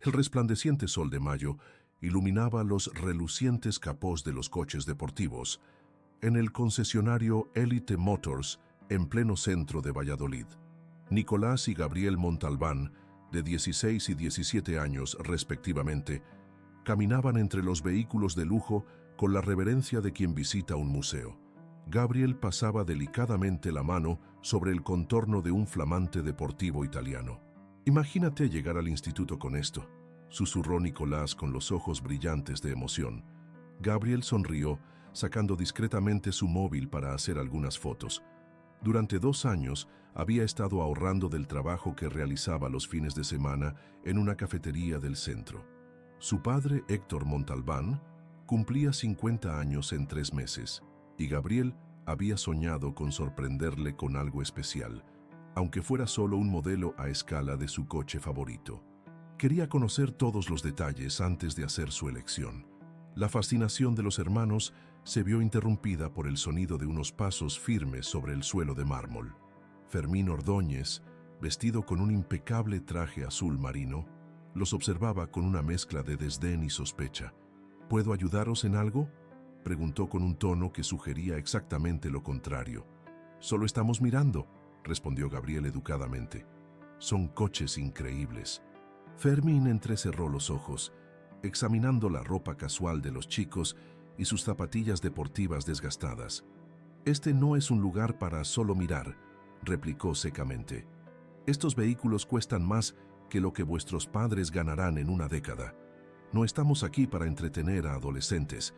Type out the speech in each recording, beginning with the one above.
El resplandeciente sol de mayo iluminaba los relucientes capós de los coches deportivos en el concesionario Elite Motors en pleno centro de Valladolid. Nicolás y Gabriel Montalbán, de 16 y 17 años respectivamente, caminaban entre los vehículos de lujo con la reverencia de quien visita un museo. Gabriel pasaba delicadamente la mano sobre el contorno de un flamante deportivo italiano. «Imagínate llegar al instituto con esto», susurró Nicolás con los ojos brillantes de emoción. Gabriel sonrió, sacando discretamente su móvil para hacer algunas fotos. Durante 2 años había estado ahorrando del trabajo que realizaba los fines de semana en una cafetería del centro. Su padre, Héctor Montalbán, cumplía 50 años en 3 meses, y Gabriel había soñado con sorprenderle con algo especial, aunque fuera solo un modelo a escala de su coche favorito. Quería conocer todos los detalles antes de hacer su elección. La fascinación de los hermanos se vio interrumpida por el sonido de unos pasos firmes sobre el suelo de mármol. Fermín Ordóñez, vestido con un impecable traje azul marino, los observaba con una mezcla de desdén y sospecha. «¿Puedo ayudaros en algo?», preguntó con un tono que sugería exactamente lo contrario. «Solo estamos mirando», respondió Gabriel educadamente. «Son coches increíbles». Fermín entrecerró los ojos, examinando la ropa casual de los chicos y sus zapatillas deportivas desgastadas. «Este no es un lugar para solo mirar», replicó secamente. «Estos vehículos cuestan más que lo que vuestros padres ganarán en una década. No estamos aquí para entretener a adolescentes».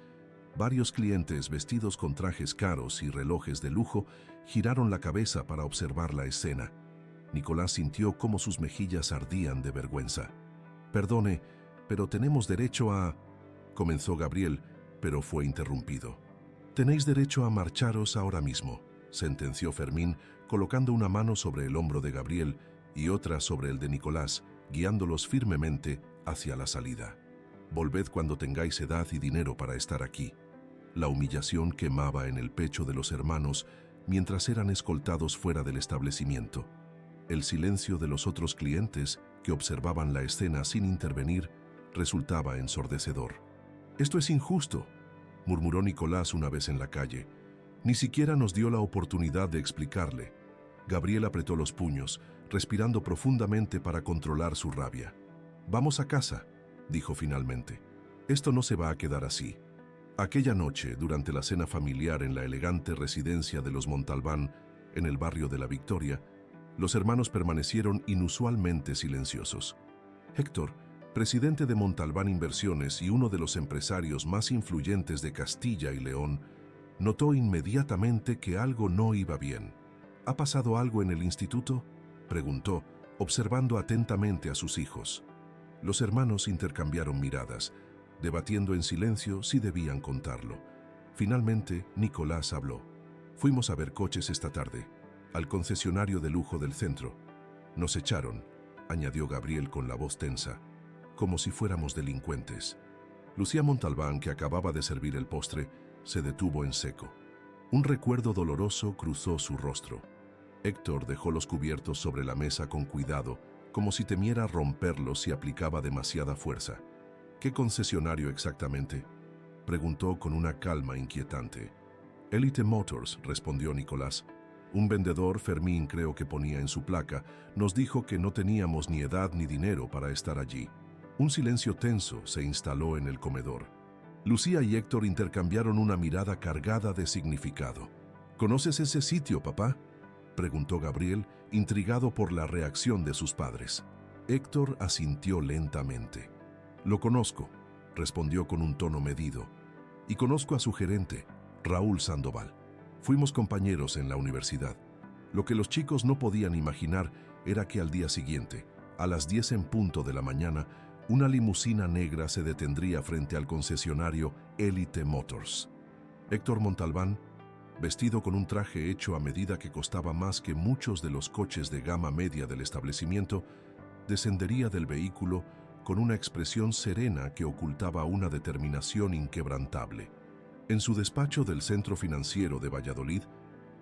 Varios clientes vestidos con trajes caros y relojes de lujo giraron la cabeza para observar la escena. Nicolás sintió cómo sus mejillas ardían de vergüenza. «Perdone, pero tenemos derecho a...», comenzó Gabriel, pero fue interrumpido. «Tenéis derecho a marcharos ahora mismo», sentenció Fermín, colocando una mano sobre el hombro de Gabriel y otra sobre el de Nicolás, guiándolos firmemente hacia la salida. «Volved cuando tengáis edad y dinero para estar aquí». La humillación quemaba en el pecho de los hermanos mientras eran escoltados fuera del establecimiento. El silencio de los otros clientes, que observaban la escena sin intervenir, resultaba ensordecedor. «Esto es injusto», murmuró Nicolás una vez en la calle. «Ni siquiera nos dio la oportunidad de explicarle». Gabriel apretó los puños, respirando profundamente para controlar su rabia. «Vamos a casa», dijo finalmente. «Esto no se va a quedar así». Aquella noche, durante la cena familiar en la elegante residencia de los Montalbán, en el barrio de La Victoria, los hermanos permanecieron inusualmente silenciosos. Héctor, presidente de Montalbán Inversiones y uno de los empresarios más influyentes de Castilla y León, notó inmediatamente que algo no iba bien. «¿Ha pasado algo en el instituto?», preguntó, observando atentamente a sus hijos. Los hermanos intercambiaron miradas, debatiendo en silencio si debían contarlo. Finalmente, Nicolás habló. «Fuimos a ver coches esta tarde, al concesionario de lujo del centro. Nos echaron», añadió Gabriel con la voz tensa, «como si fuéramos delincuentes». Lucía Montalbán, que acababa de servir el postre, se detuvo en seco. Un recuerdo doloroso cruzó su rostro. Héctor dejó los cubiertos sobre la mesa con cuidado, como si temiera romperlos si aplicaba demasiada fuerza. «¿Qué concesionario exactamente?», preguntó con una calma inquietante. «Elite Motors», respondió Nicolás. «Un vendedor, Fermín creo que ponía en su placa, nos dijo que no teníamos ni edad ni dinero para estar allí». Un silencio tenso se instaló en el comedor. Lucía y Héctor intercambiaron una mirada cargada de significado. «¿Conoces ese sitio, papá?», preguntó Gabriel, intrigado por la reacción de sus padres. Héctor asintió lentamente. «Lo conozco», respondió con un tono medido. «Y conozco a su gerente, Raúl Sandoval. Fuimos compañeros en la universidad». Lo que los chicos no podían imaginar era que al día siguiente, a las 10 en punto de la mañana, una limusina negra se detendría frente al concesionario Elite Motors. Héctor Montalbán, vestido con un traje hecho a medida que costaba más que muchos de los coches de gama media del establecimiento, descendería del vehículo con una expresión serena que ocultaba una determinación inquebrantable. En su despacho del Centro Financiero de Valladolid,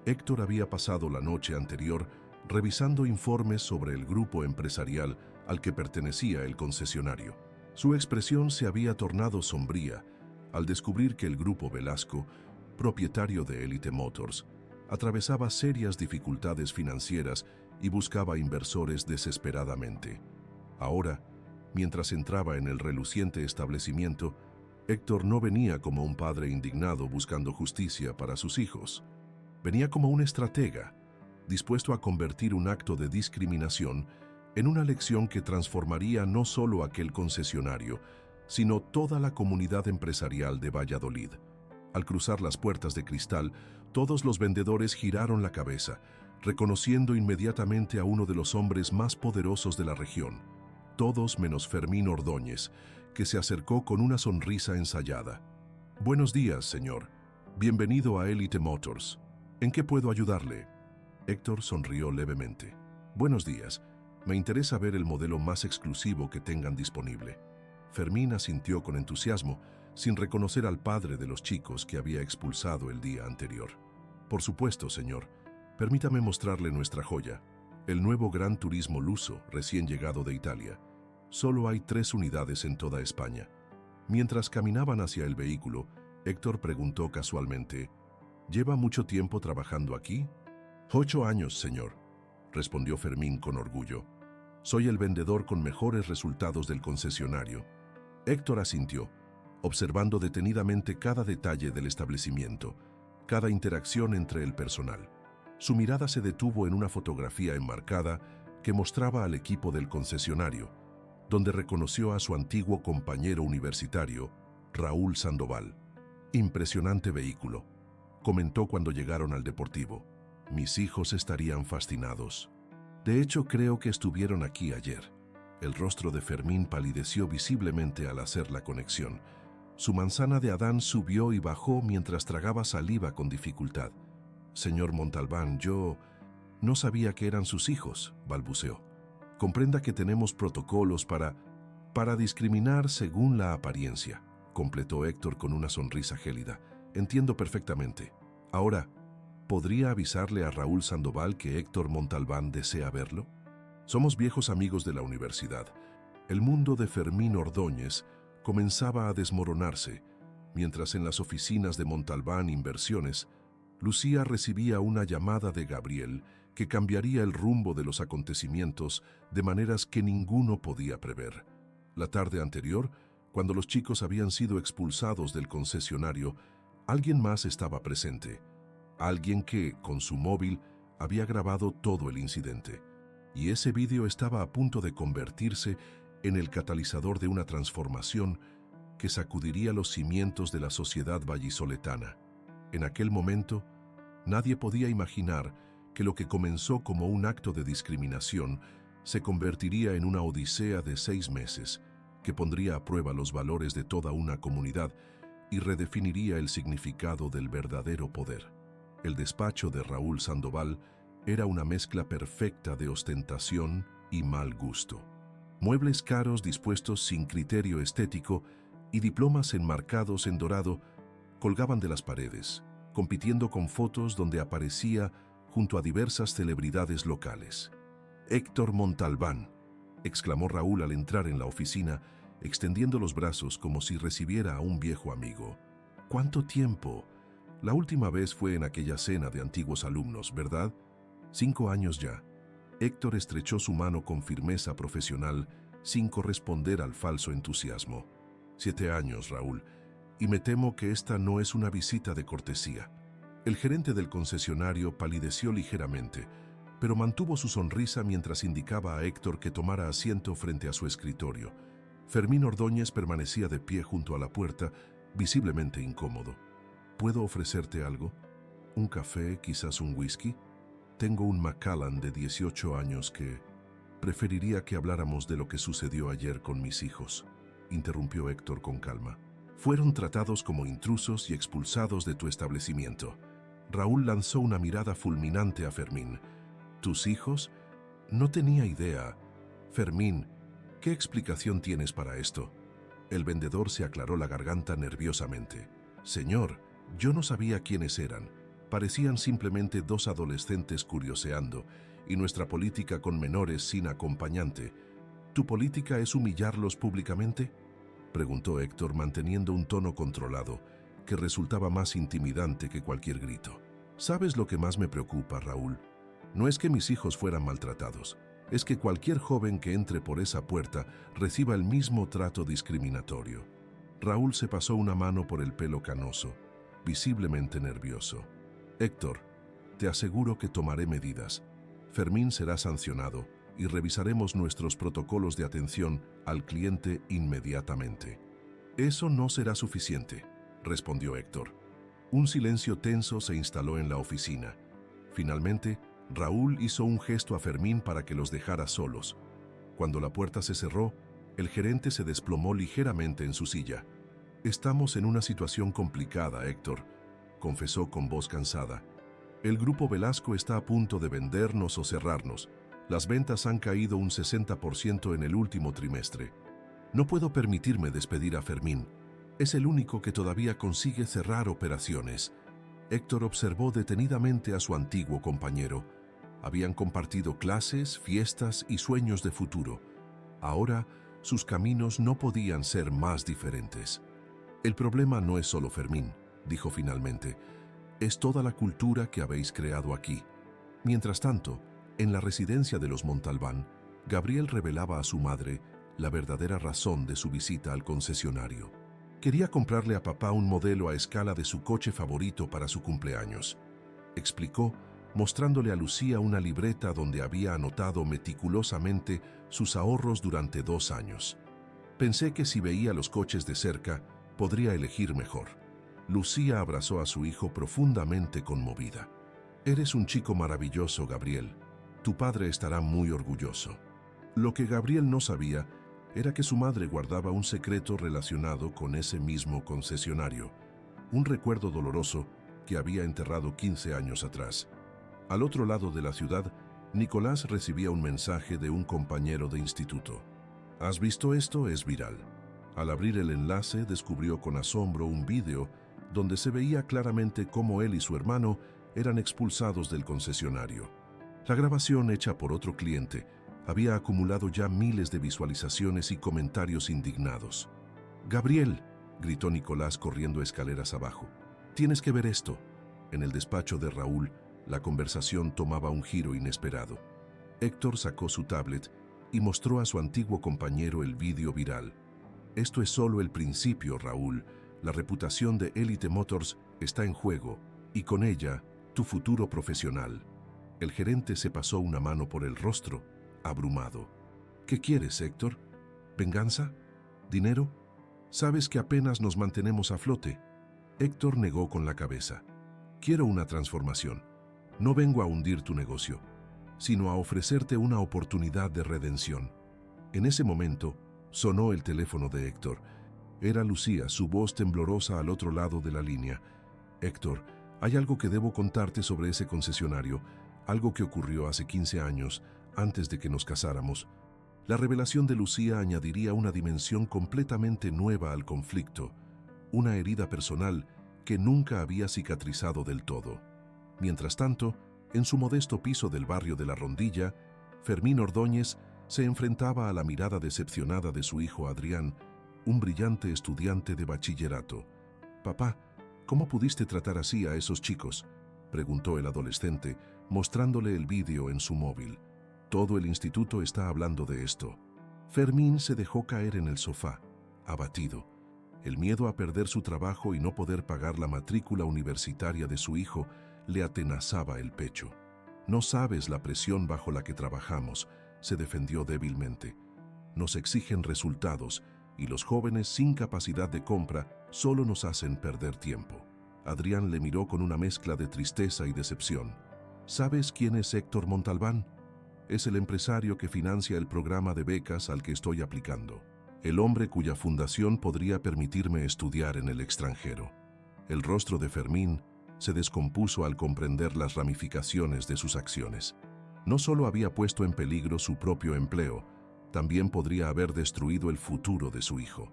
Héctor había pasado la noche anterior revisando informes sobre el grupo empresarial al que pertenecía el concesionario. Su expresión se había tornado sombría al descubrir que el grupo Velasco, propietario de Elite Motors, atravesaba serias dificultades financieras y buscaba inversores desesperadamente. Ahora, mientras entraba en el reluciente establecimiento, Héctor no venía como un padre indignado buscando justicia para sus hijos. Venía como un estratega, dispuesto a convertir un acto de discriminación en una lección que transformaría no solo aquel concesionario, sino toda la comunidad empresarial de Valladolid. Al cruzar las puertas de cristal, todos los vendedores giraron la cabeza, reconociendo inmediatamente a uno de los hombres más poderosos de la región, todos menos Fermín Ordóñez, que se acercó con una sonrisa ensayada. «Buenos días, señor. Bienvenido a Elite Motors. ¿En qué puedo ayudarle?» Héctor sonrió levemente. «Buenos días. Me interesa ver el modelo más exclusivo que tengan disponible». Fermín asintió con entusiasmo, sin reconocer al padre de los chicos que había expulsado el día anterior. «Por supuesto, señor. Permítame mostrarle nuestra joya, el nuevo Gran Turismo Lusso, recién llegado de Italia. Solo hay 3 unidades en toda España». Mientras caminaban hacia el vehículo, Héctor preguntó casualmente, «¿Lleva mucho tiempo trabajando aquí?» «8 años, señor», respondió Fermín con orgullo. «Soy el vendedor con mejores resultados del concesionario». Héctor asintió, observando detenidamente cada detalle del establecimiento, cada interacción entre el personal. Su mirada se detuvo en una fotografía enmarcada que mostraba al equipo del concesionario, donde reconoció a su antiguo compañero universitario, Raúl Sandoval. «Impresionante vehículo», comentó cuando llegaron al deportivo. «Mis hijos estarían fascinados. De hecho, creo que estuvieron aquí ayer». El rostro de Fermín palideció visiblemente al hacer la conexión. Su manzana de Adán subió y bajó mientras tragaba saliva con dificultad. «Señor Montalbán, yo no sabía que eran sus hijos», balbuceó. «Comprenda que tenemos protocolos para discriminar según la apariencia», completó Héctor con una sonrisa gélida. «Entiendo perfectamente. Ahora, ¿podría avisarle a Raúl Sandoval que Héctor Montalbán desea verlo? Somos viejos amigos de la universidad». El mundo de Fermín Ordóñez comenzaba a desmoronarse, mientras en las oficinas de Montalbán Inversiones, Lucía recibía una llamada de Gabriel que cambiaría el rumbo de los acontecimientos de maneras que ninguno podía prever. La tarde anterior, cuando los chicos habían sido expulsados del concesionario, alguien más estaba presente. Alguien que, con su móvil, había grabado todo el incidente. Y ese vídeo estaba a punto de convertirse en el catalizador de una transformación que sacudiría los cimientos de la sociedad vallisoletana. En aquel momento, nadie podía imaginar que lo que comenzó como un acto de discriminación se convertiría en una odisea de 6 meses, que pondría a prueba los valores de toda una comunidad y redefiniría el significado del verdadero poder. El despacho de Raúl Sandoval era una mezcla perfecta de ostentación y mal gusto. Muebles caros dispuestos sin criterio estético y diplomas enmarcados en dorado colgaban de las paredes, compitiendo con fotos donde aparecía junto a diversas celebridades locales. «Héctor Montalbán», exclamó Raúl al entrar en la oficina, extendiendo los brazos como si recibiera a un viejo amigo. «¿Cuánto tiempo? La última vez fue en aquella cena de antiguos alumnos, ¿verdad? 5 años ya». Héctor estrechó su mano con firmeza profesional, sin corresponder al falso entusiasmo. 7 años, Raúl, y me temo que esta no es una visita de cortesía». El gerente del concesionario palideció ligeramente, pero mantuvo su sonrisa mientras indicaba a Héctor que tomara asiento frente a su escritorio. Fermín Ordóñez permanecía de pie junto a la puerta, visiblemente incómodo. «¿Puedo ofrecerte algo? ¿Un café, quizás un whisky? Tengo un Macallan de 18 años que preferiría que habláramos de lo que sucedió ayer con mis hijos», interrumpió Héctor con calma. «Fueron tratados como intrusos y expulsados de tu establecimiento». Raúl lanzó una mirada fulminante a Fermín. «¿Tus hijos? No tenía idea. Fermín, ¿qué explicación tienes para esto?». El vendedor se aclaró la garganta nerviosamente. «Señor, yo no sabía quiénes eran. Parecían simplemente 2 adolescentes curioseando, y nuestra política con menores sin acompañante. ¿Tu política es humillarlos públicamente?, preguntó Héctor manteniendo un tono controlado que resultaba más intimidante que cualquier grito. ¿Sabes lo que más me preocupa, Raúl? No es que mis hijos fueran maltratados, es que cualquier joven que entre por esa puerta reciba el mismo trato discriminatorio. Raúl se pasó una mano por el pelo canoso, visiblemente nervioso. Héctor, te aseguro que tomaré medidas. Fermín será sancionado y revisaremos nuestros protocolos de atención al cliente inmediatamente. Eso no será suficiente, respondió Héctor. Un silencio tenso se instaló en la oficina. Finalmente, Raúl hizo un gesto a Fermín para que los dejara solos. Cuando la puerta se cerró, el gerente se desplomó ligeramente en su silla. «Estamos en una situación complicada, Héctor», confesó con voz cansada. «El Grupo Velasco está a punto de vendernos o cerrarnos. Las ventas han caído un 60% en el último trimestre. No puedo permitirme despedir a Fermín. Es el único que todavía consigue cerrar operaciones». Héctor observó detenidamente a su antiguo compañero. Habían compartido clases, fiestas y sueños de futuro. Ahora, sus caminos no podían ser más diferentes. «El problema no es solo Fermín», dijo finalmente. «Es toda la cultura que habéis creado aquí». Mientras tanto, en la residencia de los Montalbán, Gabriel revelaba a su madre la verdadera razón de su visita al concesionario. Quería comprarle a papá un modelo a escala de su coche favorito para su cumpleaños. Explicó, mostrándole a Lucía una libreta donde había anotado meticulosamente sus ahorros durante 2 años. «Pensé que si veía los coches de cerca, podría elegir mejor». Lucía abrazó a su hijo profundamente conmovida. «Eres un chico maravilloso, Gabriel. Tu padre estará muy orgulloso». Lo que Gabriel no sabía era que su madre guardaba un secreto relacionado con ese mismo concesionario, un recuerdo doloroso que había enterrado 15 años atrás. Al otro lado de la ciudad, Nicolás recibía un mensaje de un compañero de instituto. «¿Has visto esto? Es viral». Al abrir el enlace, descubrió con asombro un vídeo donde se veía claramente cómo él y su hermano eran expulsados del concesionario. La grabación, hecha por otro cliente, había acumulado ya miles de visualizaciones y comentarios indignados. «Gabriel», gritó Nicolás corriendo escaleras abajo, «tienes que ver esto». En el despacho de Raúl, la conversación tomaba un giro inesperado. Héctor sacó su tablet y mostró a su antiguo compañero el vídeo viral. «Esto es solo el principio, Raúl. La reputación de Elite Motors está en juego y con ella, tu futuro profesional». El gerente se pasó una mano por el rostro, abrumado. «¿Qué quieres, Héctor? ¿Venganza? ¿Dinero? Sabes que apenas nos mantenemos a flote». Héctor negó con la cabeza. «Quiero una transformación. No vengo a hundir tu negocio, sino a ofrecerte una oportunidad de redención». En ese momento, sonó el teléfono de Héctor. Era Lucía, su voz temblorosa al otro lado de la línea. «Héctor, hay algo que debo contarte sobre ese concesionario, algo que ocurrió hace 15 años, antes de que nos casáramos». La revelación de Lucía añadiría una dimensión completamente nueva al conflicto, una herida personal que nunca había cicatrizado del todo. Mientras tanto, en su modesto piso del barrio de La Rondilla, Fermín Ordóñez se enfrentaba a la mirada decepcionada de su hijo Adrián, un brillante estudiante de bachillerato. «Papá, ¿cómo pudiste tratar así a esos chicos?», preguntó el adolescente, mostrándole el vídeo en su móvil. «Todo el instituto está hablando de esto». Fermín se dejó caer en el sofá, abatido. El miedo a perder su trabajo y no poder pagar la matrícula universitaria de su hijo le atenazaba el pecho. «No sabes la presión bajo la que trabajamos», se defendió débilmente. «Nos exigen resultados y los jóvenes sin capacidad de compra solo nos hacen perder tiempo». Adrián le miró con una mezcla de tristeza y decepción. «¿Sabes quién es Héctor Montalbán? Es el empresario que financia el programa de becas al que estoy aplicando. El hombre cuya fundación podría permitirme estudiar en el extranjero». El rostro de Fermín se descompuso al comprender las ramificaciones de sus acciones. No solo había puesto en peligro su propio empleo, también podría haber destruido el futuro de su hijo.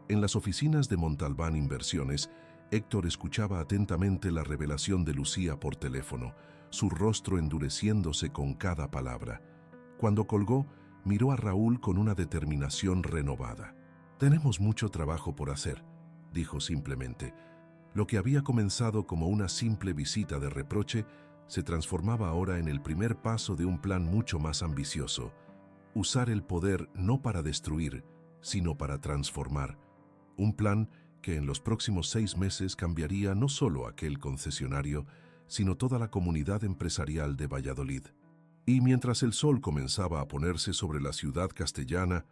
En las oficinas de Montalbán Inversiones, Héctor escuchaba atentamente la revelación de Lucía por teléfono, su rostro endureciéndose con cada palabra. Cuando colgó, miró a Raúl con una determinación renovada. «Tenemos mucho trabajo por hacer», dijo simplemente. Lo que había comenzado como una simple visita de reproche se transformaba ahora en el primer paso de un plan mucho más ambicioso. Usar el poder no para destruir, sino para transformar. Un plan que en los próximos 6 meses cambiaría no solo aquel concesionario, sino toda la comunidad empresarial de Valladolid. Y mientras el sol comenzaba a ponerse sobre la ciudad castellana,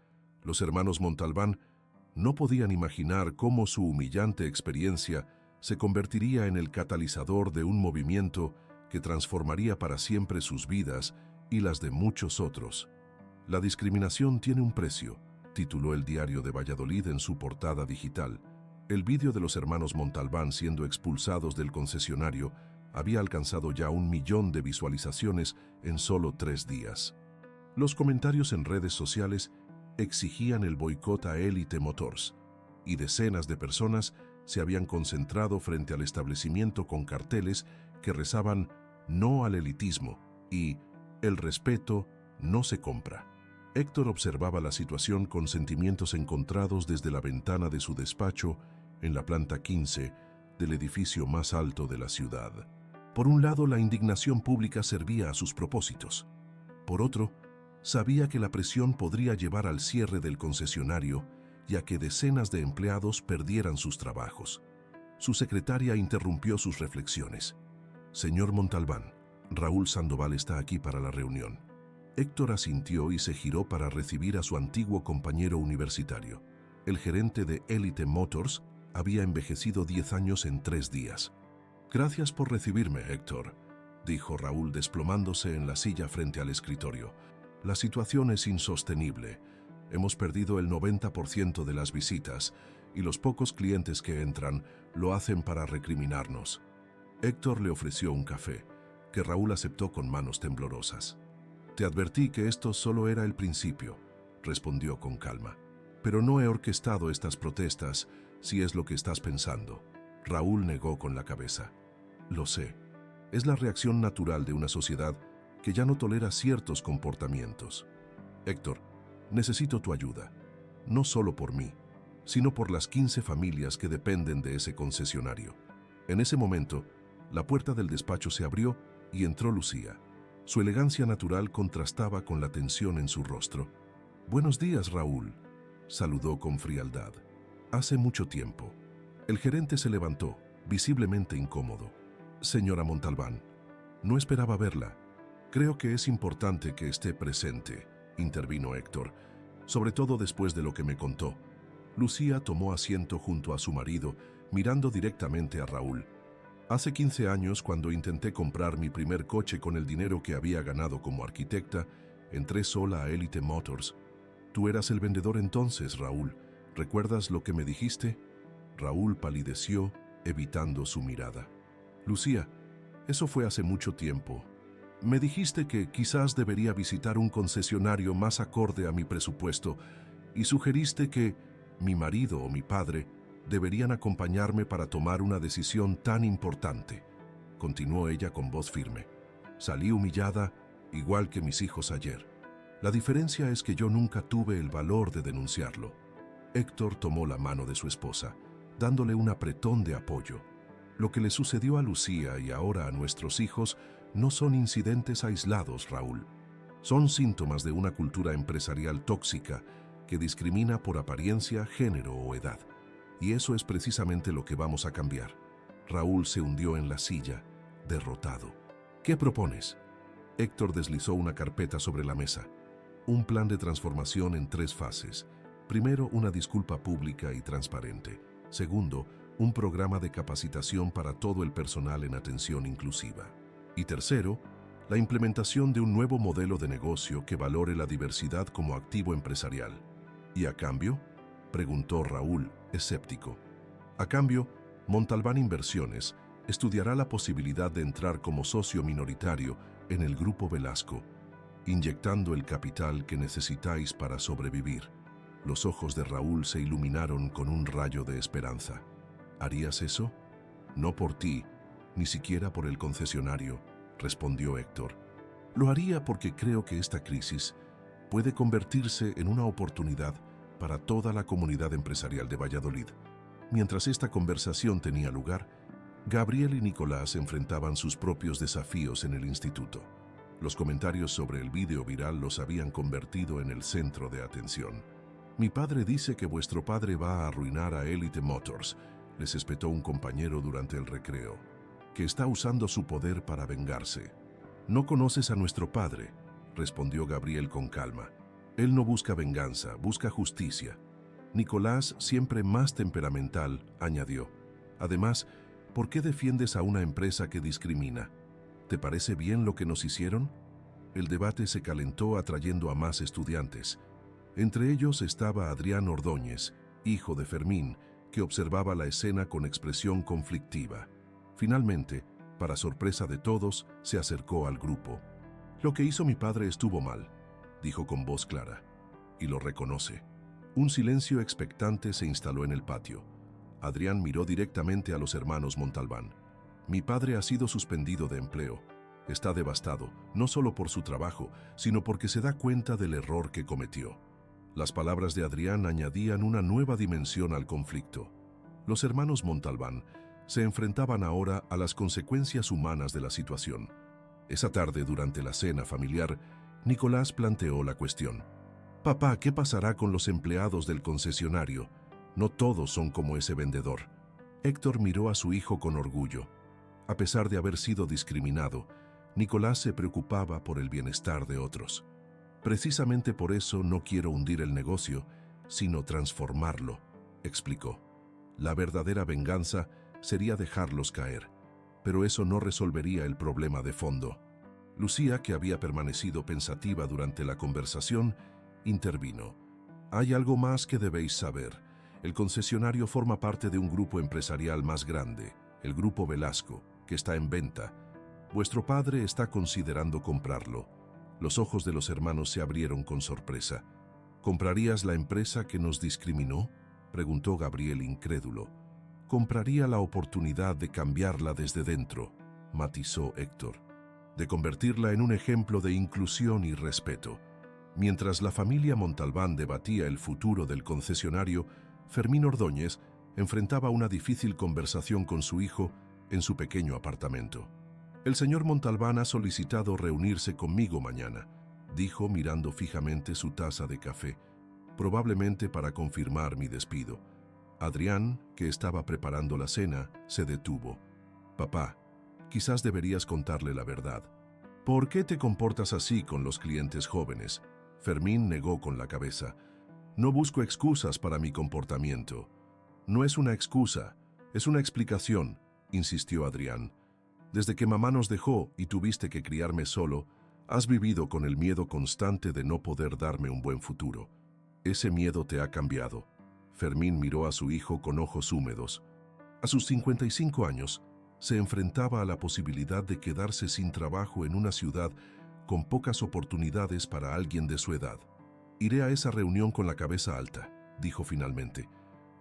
los hermanos Montalbán no podían imaginar cómo su humillante experiencia se convertiría en el catalizador de un movimiento que transformaría para siempre sus vidas y las de muchos otros. «La discriminación tiene un precio», tituló el Diario de Valladolid en su portada digital. El vídeo de los hermanos Montalbán siendo expulsados del concesionario había alcanzado ya 1 millón de visualizaciones en solo 3 días. Los comentarios en redes sociales exigían el boicot a Elite Motors, y decenas de personas se habían concentrado frente al establecimiento con carteles que rezaban «No al elitismo» y «El respeto no se compra». Héctor observaba la situación con sentimientos encontrados desde la ventana de su despacho en la planta 15 del edificio más alto de la ciudad. Por un lado, la indignación pública servía a sus propósitos. Por otro, sabía que la presión podría llevar al cierre del concesionario y a que decenas de empleados perdieran sus trabajos. Su secretaria interrumpió sus reflexiones. «Señor Montalbán, Raúl Sandoval está aquí para la reunión». Héctor asintió y se giró para recibir a su antiguo compañero universitario. El gerente de Elite Motors había envejecido 10 años en 3 días. «Gracias por recibirme, Héctor», dijo Raúl desplomándose en la silla frente al escritorio. «La situación es insostenible. Hemos perdido el 90% de las visitas y los pocos clientes que entran lo hacen para recriminarnos». Héctor le ofreció un café, que Raúl aceptó con manos temblorosas. «Te advertí que esto solo era el principio», respondió con calma. «Pero no he orquestado estas protestas, si es lo que estás pensando». Raúl negó con la cabeza. «Lo sé. Es la reacción natural de una sociedad que ya no tolera ciertos comportamientos. Héctor, necesito tu ayuda, no solo por mí, sino por las 15 familias que dependen de ese concesionario». En ese momento, la puerta del despacho se abrió y entró Lucía. Su elegancia natural contrastaba con la tensión en su rostro. «Buenos días, Raúl», saludó con frialdad. «Hace mucho tiempo». El gerente se levantó, visiblemente incómodo. «Señora Montalbán, no esperaba verla. Creo que es importante que esté presente», intervino Héctor, «sobre todo después de lo que me contó». Lucía tomó asiento junto a su marido, mirando directamente a Raúl. «Hace 15 años, cuando intenté comprar mi primer coche con el dinero que había ganado como arquitecta, entré sola a Elite Motors. Tú eras el vendedor entonces, Raúl. ¿Recuerdas lo que me dijiste?». Raúl palideció, evitando su mirada. «Lucía, eso fue hace mucho tiempo. Me dijiste que quizás debería visitar un concesionario más acorde a mi presupuesto y sugeriste que mi marido o mi padre deberían acompañarme para tomar una decisión tan importante», continuó ella con voz firme. «Salí humillada, igual que mis hijos ayer. La diferencia es que yo nunca tuve el valor de denunciarlo». Héctor tomó la mano de su esposa, dándole un apretón de apoyo. «Lo que le sucedió a Lucía y ahora a nuestros hijos no son incidentes aislados, Raúl. Son síntomas de una cultura empresarial tóxica que discrimina por apariencia, género o edad. Y eso es precisamente lo que vamos a cambiar». Raúl se hundió en la silla, derrotado. «¿Qué propones?». Héctor deslizó una carpeta sobre la mesa. Un plan de transformación en 3 fases. Primero, una disculpa pública y transparente. Segundo, un programa de capacitación para todo el personal en atención inclusiva. Y tercero, la implementación de un nuevo modelo de negocio que valore la diversidad como activo empresarial. «¿Y a cambio?», preguntó Raúl, escéptico. «A cambio, Montalbán Inversiones estudiará la posibilidad de entrar como socio minoritario en el Grupo Velasco, inyectando el capital que necesitáis para sobrevivir». Los ojos de Raúl se iluminaron con un rayo de esperanza. «¿Harías eso?». «No por ti, ni siquiera por el concesionario», respondió Héctor. «Lo haría porque creo que esta crisis puede convertirse en una oportunidad para toda la comunidad empresarial de Valladolid. Mientras esta conversación tenía lugar, Gabriel y Nicolás enfrentaban sus propios desafíos en el instituto. Los comentarios sobre el vídeo viral los habían convertido en el centro de atención. «Mi padre dice que vuestro padre va a arruinar a Elite Motors», les espetó un compañero durante el recreo, «que está usando su poder para vengarse». «No conoces a nuestro padre», respondió Gabriel con calma. «Él no busca venganza, busca justicia». Nicolás, siempre más temperamental, añadió: «Además, ¿por qué defiendes a una empresa que discrimina? ¿Te parece bien lo que nos hicieron?». El debate se calentó atrayendo a más estudiantes. Entre ellos estaba Adrián Ordóñez, hijo de Fermín, que observaba la escena con expresión conflictiva. Finalmente, para sorpresa de todos, se acercó al grupo. «Lo que hizo mi padre estuvo mal», dijo con voz clara. «Y lo reconoce». Un silencio expectante se instaló en el patio. Adrián miró directamente a los hermanos Montalbán. «Mi padre ha sido suspendido de empleo. Está devastado, no solo por su trabajo, sino porque se da cuenta del error que cometió». Las palabras de Adrián añadían una nueva dimensión al conflicto. Los hermanos Montalbán se enfrentaban ahora a las consecuencias humanas de la situación. Esa tarde, durante la cena familiar, Nicolás planteó la cuestión. «Papá, ¿qué pasará con los empleados del concesionario? No todos son como ese vendedor». Héctor miró a su hijo con orgullo. A pesar de haber sido discriminado, Nicolás se preocupaba por el bienestar de otros. «Precisamente por eso no quiero hundir el negocio, sino transformarlo», explicó. «La verdadera venganza sería dejarlos caer, pero eso no resolvería el problema de fondo». Lucía, que había permanecido pensativa durante la conversación, intervino. «Hay algo más que debéis saber. El concesionario forma parte de un grupo empresarial más grande, el Grupo Velasco, que está en venta. Vuestro padre está considerando comprarlo». Los ojos de los hermanos se abrieron con sorpresa. «¿Comprarías la empresa que nos discriminó?», preguntó Gabriel incrédulo. «Compraría la oportunidad de cambiarla desde dentro», matizó Héctor, «de convertirla en un ejemplo de inclusión y respeto». Mientras la familia Montalbán debatía el futuro del concesionario, Fermín Ordóñez enfrentaba una difícil conversación con su hijo en su pequeño apartamento. «El señor Montalbán ha solicitado reunirse conmigo mañana», dijo mirando fijamente su taza de café, «probablemente para confirmar mi despido». Adrián, que estaba preparando la cena, se detuvo. «Papá, quizás deberías contarle la verdad. ¿Por qué te comportas así con los clientes jóvenes?». Fermín negó con la cabeza. «No busco excusas para mi comportamiento». «No es una excusa, es una explicación», insistió Adrián. «Desde que mamá nos dejó y tuviste que criarme solo, has vivido con el miedo constante de no poder darme un buen futuro. Ese miedo te ha cambiado». Fermín miró a su hijo con ojos húmedos. A sus 55 años, se enfrentaba a la posibilidad de quedarse sin trabajo en una ciudad con pocas oportunidades para alguien de su edad. «Iré a esa reunión con la cabeza alta», dijo finalmente,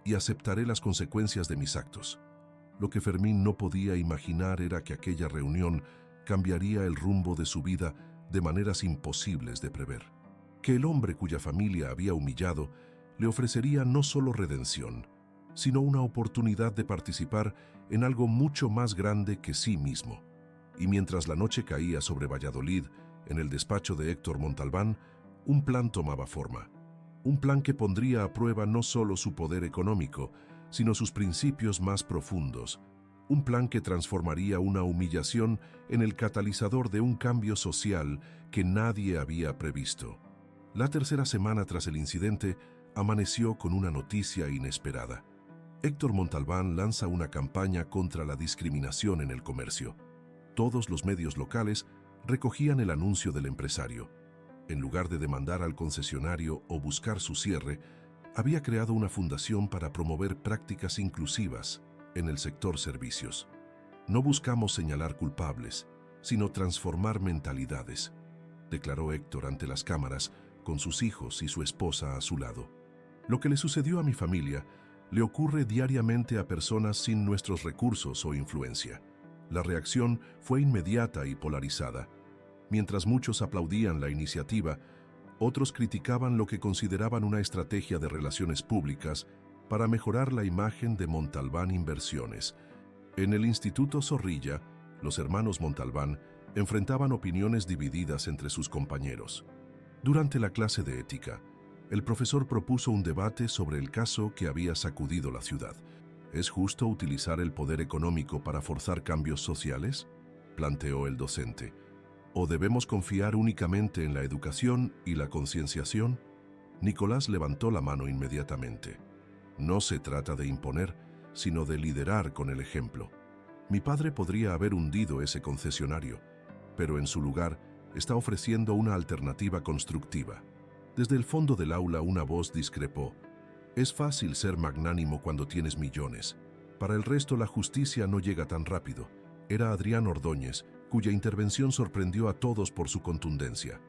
«y aceptaré las consecuencias de mis actos». Lo que Fermín no podía imaginar era que aquella reunión cambiaría el rumbo de su vida de maneras imposibles de prever. Que el hombre cuya familia había humillado le ofrecería no solo redención, sino una oportunidad de participar en algo mucho más grande que sí mismo. Y mientras la noche caía sobre Valladolid, en el despacho de Héctor Montalbán, un plan tomaba forma. Un plan que pondría a prueba no solo su poder económico, sino sus principios más profundos. Un plan que transformaría una humillación en el catalizador de un cambio social que nadie había previsto. La tercera semana tras el incidente amaneció con una noticia inesperada. Héctor Montalbán lanza una campaña contra la discriminación en el comercio. Todos los medios locales recogían el anuncio del empresario. En lugar de demandar al concesionario o buscar su cierre, había creado una fundación para promover prácticas inclusivas en el sector servicios. «No buscamos señalar culpables, sino transformar mentalidades», declaró Héctor ante las cámaras, con sus hijos y su esposa a su lado. «Lo que le sucedió a mi familia le ocurre diariamente a personas sin nuestros recursos o influencia». La reacción fue inmediata y polarizada. Mientras muchos aplaudían la iniciativa, Otros criticaban lo que consideraban una estrategia de relaciones públicas para mejorar la imagen de Montalbán Inversiones. En el Instituto Zorrilla, los hermanos Montalbán enfrentaban opiniones divididas entre sus compañeros. Durante la clase de ética, el profesor propuso un debate sobre el caso que había sacudido la ciudad. ¿Es justo utilizar el poder económico para forzar cambios sociales?, planteó el docente. ¿O debemos confiar únicamente en la educación y la concienciación? Nicolás levantó la mano inmediatamente. No se trata de imponer, sino de liderar con el ejemplo. Mi padre podría haber hundido ese concesionario, pero en su lugar está ofreciendo una alternativa constructiva. Desde el fondo del aula una voz discrepó. Es fácil ser magnánimo cuando tienes millones. Para el resto la justicia no llega tan rápido. Era Adrián Ordóñez, cuya intervención sorprendió a todos por su contundencia.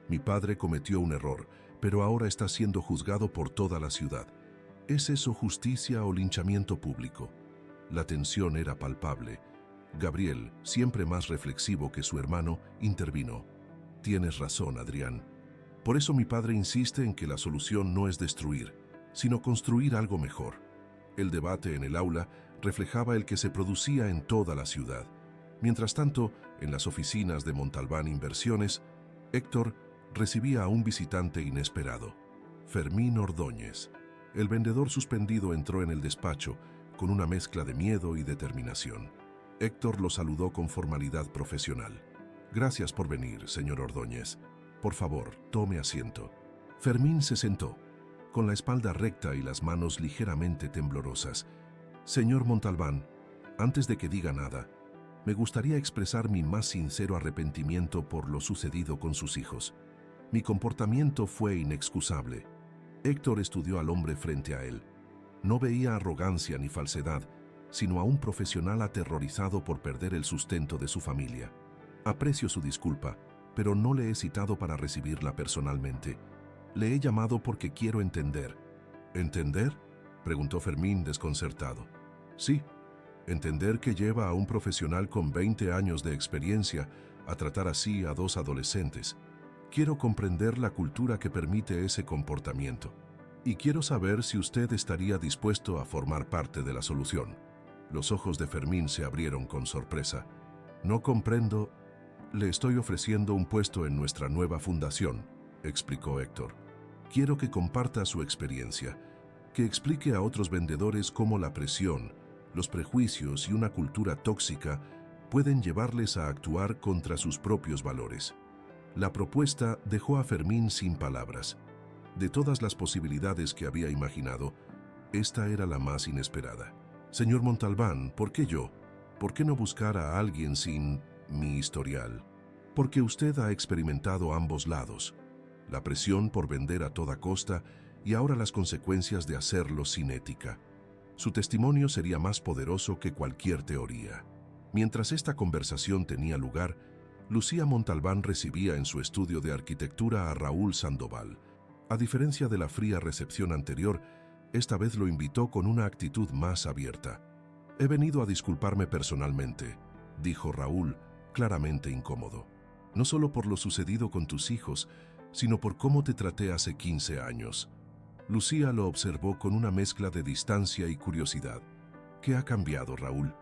Mi padre cometió un error, pero ahora está siendo juzgado por toda la ciudad. ¿Es eso justicia o linchamiento público? La tensión era palpable. Gabriel, siempre más reflexivo que su hermano, intervino. Tienes razón, Adrián. Por eso mi padre insiste en que la solución no es destruir, sino construir algo mejor. El debate en el aula reflejaba el que se producía en toda la ciudad. Mientras tanto, en las oficinas de Montalbán Inversiones, Héctor recibía a un visitante inesperado, Fermín Ordóñez. El vendedor suspendido entró en el despacho con una mezcla de miedo y determinación. Héctor lo saludó con formalidad profesional. Gracias por venir, señor Ordóñez. Por favor, tome asiento. Fermín se sentó, con la espalda recta y las manos ligeramente temblorosas. Señor Montalbán, antes de que diga nada, me gustaría expresar mi más sincero arrepentimiento por lo sucedido con sus hijos. Mi comportamiento fue inexcusable. Héctor estudió al hombre frente a él. No veía arrogancia ni falsedad, sino a un profesional aterrorizado por perder el sustento de su familia. Aprecio su disculpa, pero no le he citado para recibirla personalmente. Le he llamado porque quiero entender. ¿Entender?, preguntó Fermín desconcertado. Sí, entender que lleva a un profesional con 20 años de experiencia a tratar así a dos adolescentes. Quiero comprender la cultura que permite ese comportamiento. Y quiero saber si usted estaría dispuesto a formar parte de la solución. Los ojos de Fermín se abrieron con sorpresa. No comprendo. Le estoy ofreciendo un puesto en nuestra nueva fundación, explicó Héctor. Quiero que comparta su experiencia, que explique a otros vendedores cómo la presión, los prejuicios y una cultura tóxica pueden llevarles a actuar contra sus propios valores. La propuesta dejó a Fermín sin palabras. De todas las posibilidades que había imaginado, esta era la más inesperada. Señor Montalbán, ¿por qué yo? ¿Por qué no buscar a alguien sin mi historial? Porque usted ha experimentado ambos lados. La presión por vender a toda costa y ahora las consecuencias de hacerlo sin ética. Su testimonio sería más poderoso que cualquier teoría. Mientras esta conversación tenía lugar, Lucía Montalbán recibía en su estudio de arquitectura a Raúl Sandoval. A diferencia de la fría recepción anterior, esta vez lo invitó con una actitud más abierta. He venido a disculparme personalmente, dijo Raúl, claramente incómodo. No solo por lo sucedido con tus hijos, sino por cómo te traté hace 15 años. Lucía lo observó con una mezcla de distancia y curiosidad. ¿Qué ha cambiado, Raúl?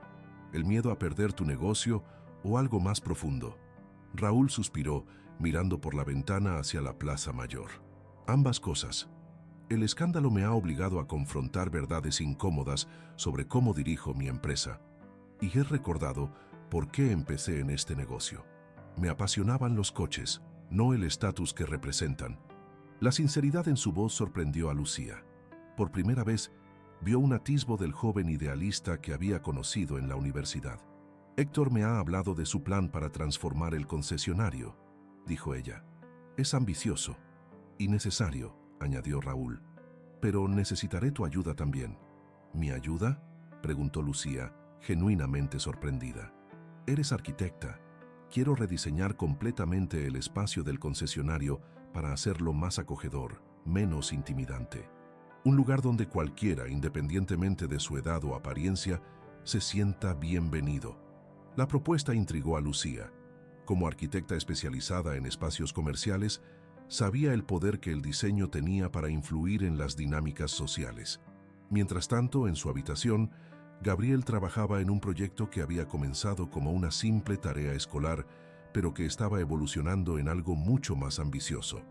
¿El miedo a perder tu negocio o algo más profundo? Raúl suspiró, mirando por la ventana hacia la Plaza Mayor. Ambas cosas. El escándalo me ha obligado a confrontar verdades incómodas sobre cómo dirijo mi empresa. Y he recordado por qué empecé en este negocio. Me apasionaban los coches, no el estatus que representan. La sinceridad en su voz sorprendió a Lucía. Por primera vez, vio un atisbo del joven idealista que había conocido en la universidad. Héctor me ha hablado de su plan para transformar el concesionario, dijo ella. Es ambicioso y necesario, añadió Raúl. Pero necesitaré tu ayuda también. ¿Mi ayuda?, preguntó Lucía, genuinamente sorprendida. Eres arquitecta. Quiero rediseñar completamente el espacio del concesionario para hacerlo más acogedor, menos intimidante. Un lugar donde cualquiera, independientemente de su edad o apariencia, se sienta bienvenido. La propuesta intrigó a Lucía. Como arquitecta especializada en espacios comerciales, sabía el poder que el diseño tenía para influir en las dinámicas sociales. Mientras tanto, en su habitación, Gabriel trabajaba en un proyecto que había comenzado como una simple tarea escolar, pero que estaba evolucionando en algo mucho más ambicioso.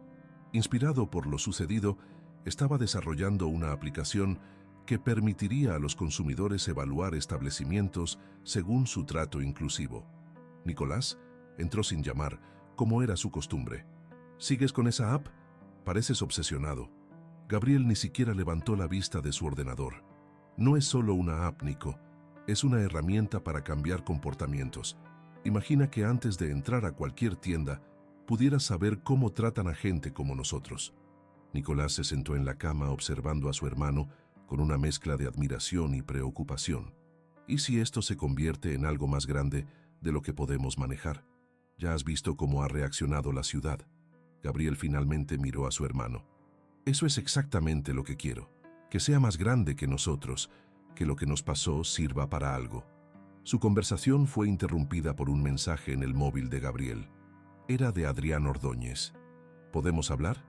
Inspirado por lo sucedido, estaba desarrollando una aplicación que permitiría a los consumidores evaluar establecimientos según su trato inclusivo. Nicolás entró sin llamar, como era su costumbre. ¿Sigues con esa app? Pareces obsesionado. Gabriel ni siquiera levantó la vista de su ordenador. No es solo una app, Nico. Es una herramienta para cambiar comportamientos. Imagina que antes de entrar a cualquier tienda, pudieras saber cómo tratan a gente como nosotros. Nicolás se sentó en la cama observando a su hermano con una mezcla de admiración y preocupación. ¿Y si esto se convierte en algo más grande de lo que podemos manejar? Ya has visto cómo ha reaccionado la ciudad. Gabriel finalmente miró a su hermano. Eso es exactamente lo que quiero. Que sea más grande que nosotros, que lo que nos pasó sirva para algo. Su conversación fue interrumpida por un mensaje en el móvil de Gabriel. Era de Adrián Ordóñez. ¿Podemos hablar?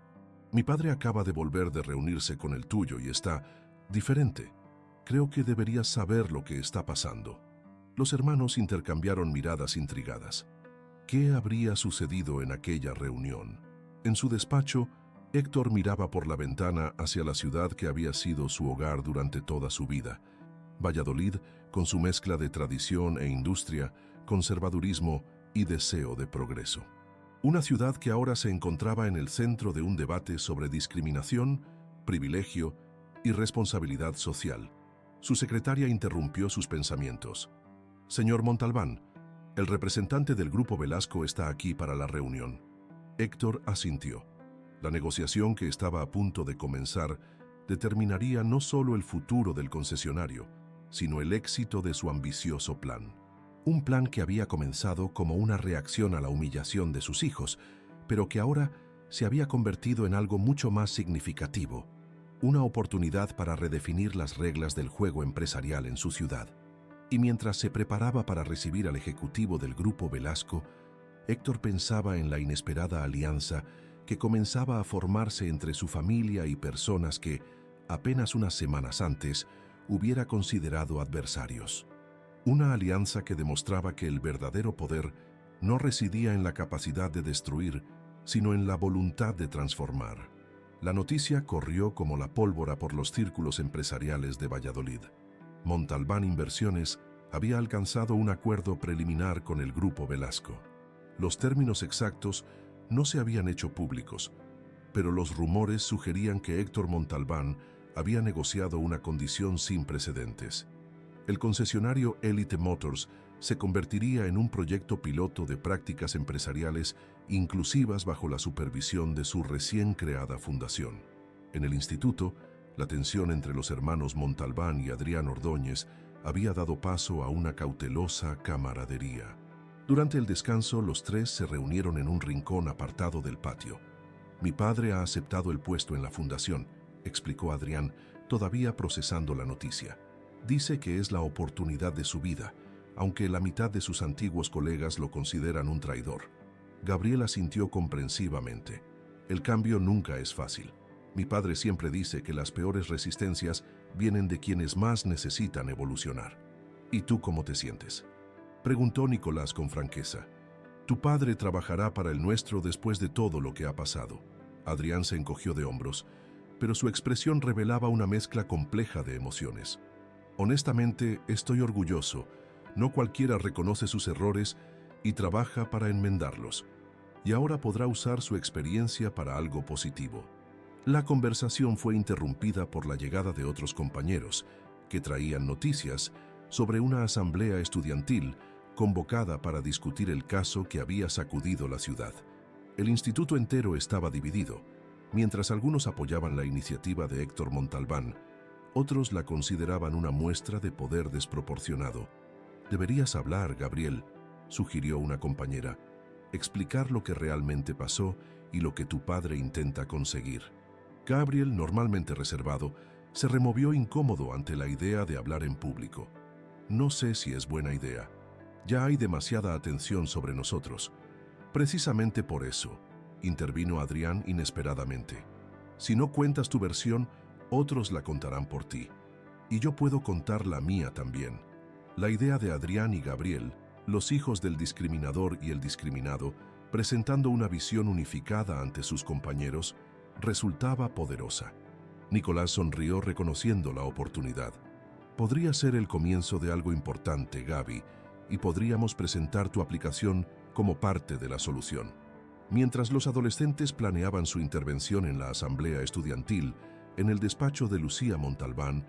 Mi padre acaba de volver de reunirse con el tuyo y está diferente. Creo que deberías saber lo que está pasando. Los hermanos intercambiaron miradas intrigadas. ¿Qué habría sucedido en aquella reunión? En su despacho, Héctor miraba por la ventana hacia la ciudad que había sido su hogar durante toda su vida. Valladolid, con su mezcla de tradición e industria, conservadurismo y deseo de progreso. Una ciudad que ahora se encontraba en el centro de un debate sobre discriminación, privilegio y responsabilidad social. Su secretaria interrumpió sus pensamientos. Señor Montalbán, el representante del Grupo Velasco está aquí para la reunión. Héctor asintió. La negociación que estaba a punto de comenzar determinaría no solo el futuro del concesionario, sino el éxito de su ambicioso plan. Un plan que había comenzado como una reacción a la humillación de sus hijos, pero que ahora se había convertido en algo mucho más significativo, una oportunidad para redefinir las reglas del juego empresarial en su ciudad. Y mientras se preparaba para recibir al ejecutivo del Grupo Velasco, Héctor pensaba en la inesperada alianza que comenzaba a formarse entre su familia y personas que, apenas unas semanas antes, hubiera considerado adversarios. Una alianza que demostraba que el verdadero poder no residía en la capacidad de destruir, sino en la voluntad de transformar. La noticia corrió como la pólvora por los círculos empresariales de Valladolid. Montalbán Inversiones había alcanzado un acuerdo preliminar con el Grupo Velasco. Los términos exactos no se habían hecho públicos, pero los rumores sugerían que Héctor Montalbán había negociado una condición sin precedentes. El concesionario Elite Motors se convertiría en un proyecto piloto de prácticas empresariales inclusivas bajo la supervisión de su recién creada fundación. En el instituto, la tensión entre los hermanos Montalbán y Adrián Ordóñez había dado paso a una cautelosa camaradería. Durante el descanso, los tres se reunieron en un rincón apartado del patio. Mi padre ha aceptado el puesto en la fundación, explicó Adrián, todavía procesando la noticia. Dice que es la oportunidad de su vida, aunque la mitad de sus antiguos colegas lo consideran un traidor. Gabriel asintió comprensivamente. El cambio nunca es fácil. Mi padre siempre dice que las peores resistencias vienen de quienes más necesitan evolucionar. ¿Y tú cómo te sientes?, preguntó Nicolás con franqueza. Tu padre trabajará para el nuestro después de todo lo que ha pasado. Adrián se encogió de hombros, pero su expresión revelaba una mezcla compleja de emociones. Honestamente, estoy orgulloso. No cualquiera reconoce sus errores y trabaja para enmendarlos. Y ahora podrá usar su experiencia para algo positivo. La conversación fue interrumpida por la llegada de otros compañeros, que traían noticias sobre una asamblea estudiantil convocada para discutir el caso que había sacudido la ciudad. El instituto entero estaba dividido. Mientras algunos apoyaban la iniciativa de Héctor Montalbán, otros la consideraban una muestra de poder desproporcionado. Deberías hablar, Gabriel, sugirió una compañera, explicar lo que realmente pasó y lo que tu padre intenta conseguir. Gabriel, normalmente reservado, se removió incómodo ante la idea de hablar en público. No sé si es buena idea. Ya hay demasiada atención sobre nosotros. Precisamente por eso, intervino Adrián inesperadamente. Si no cuentas tu versión, otros la contarán por ti. Y yo puedo contar la mía también. La idea de Adrián y Gabriel, los hijos del discriminador y el discriminado, presentando una visión unificada ante sus compañeros, resultaba poderosa. Nicolás sonrió reconociendo la oportunidad. Podría ser el comienzo de algo importante, Gaby, y podríamos presentar tu aplicación como parte de la solución. Mientras los adolescentes planeaban su intervención en la asamblea estudiantil, en el despacho de Lucía Montalbán,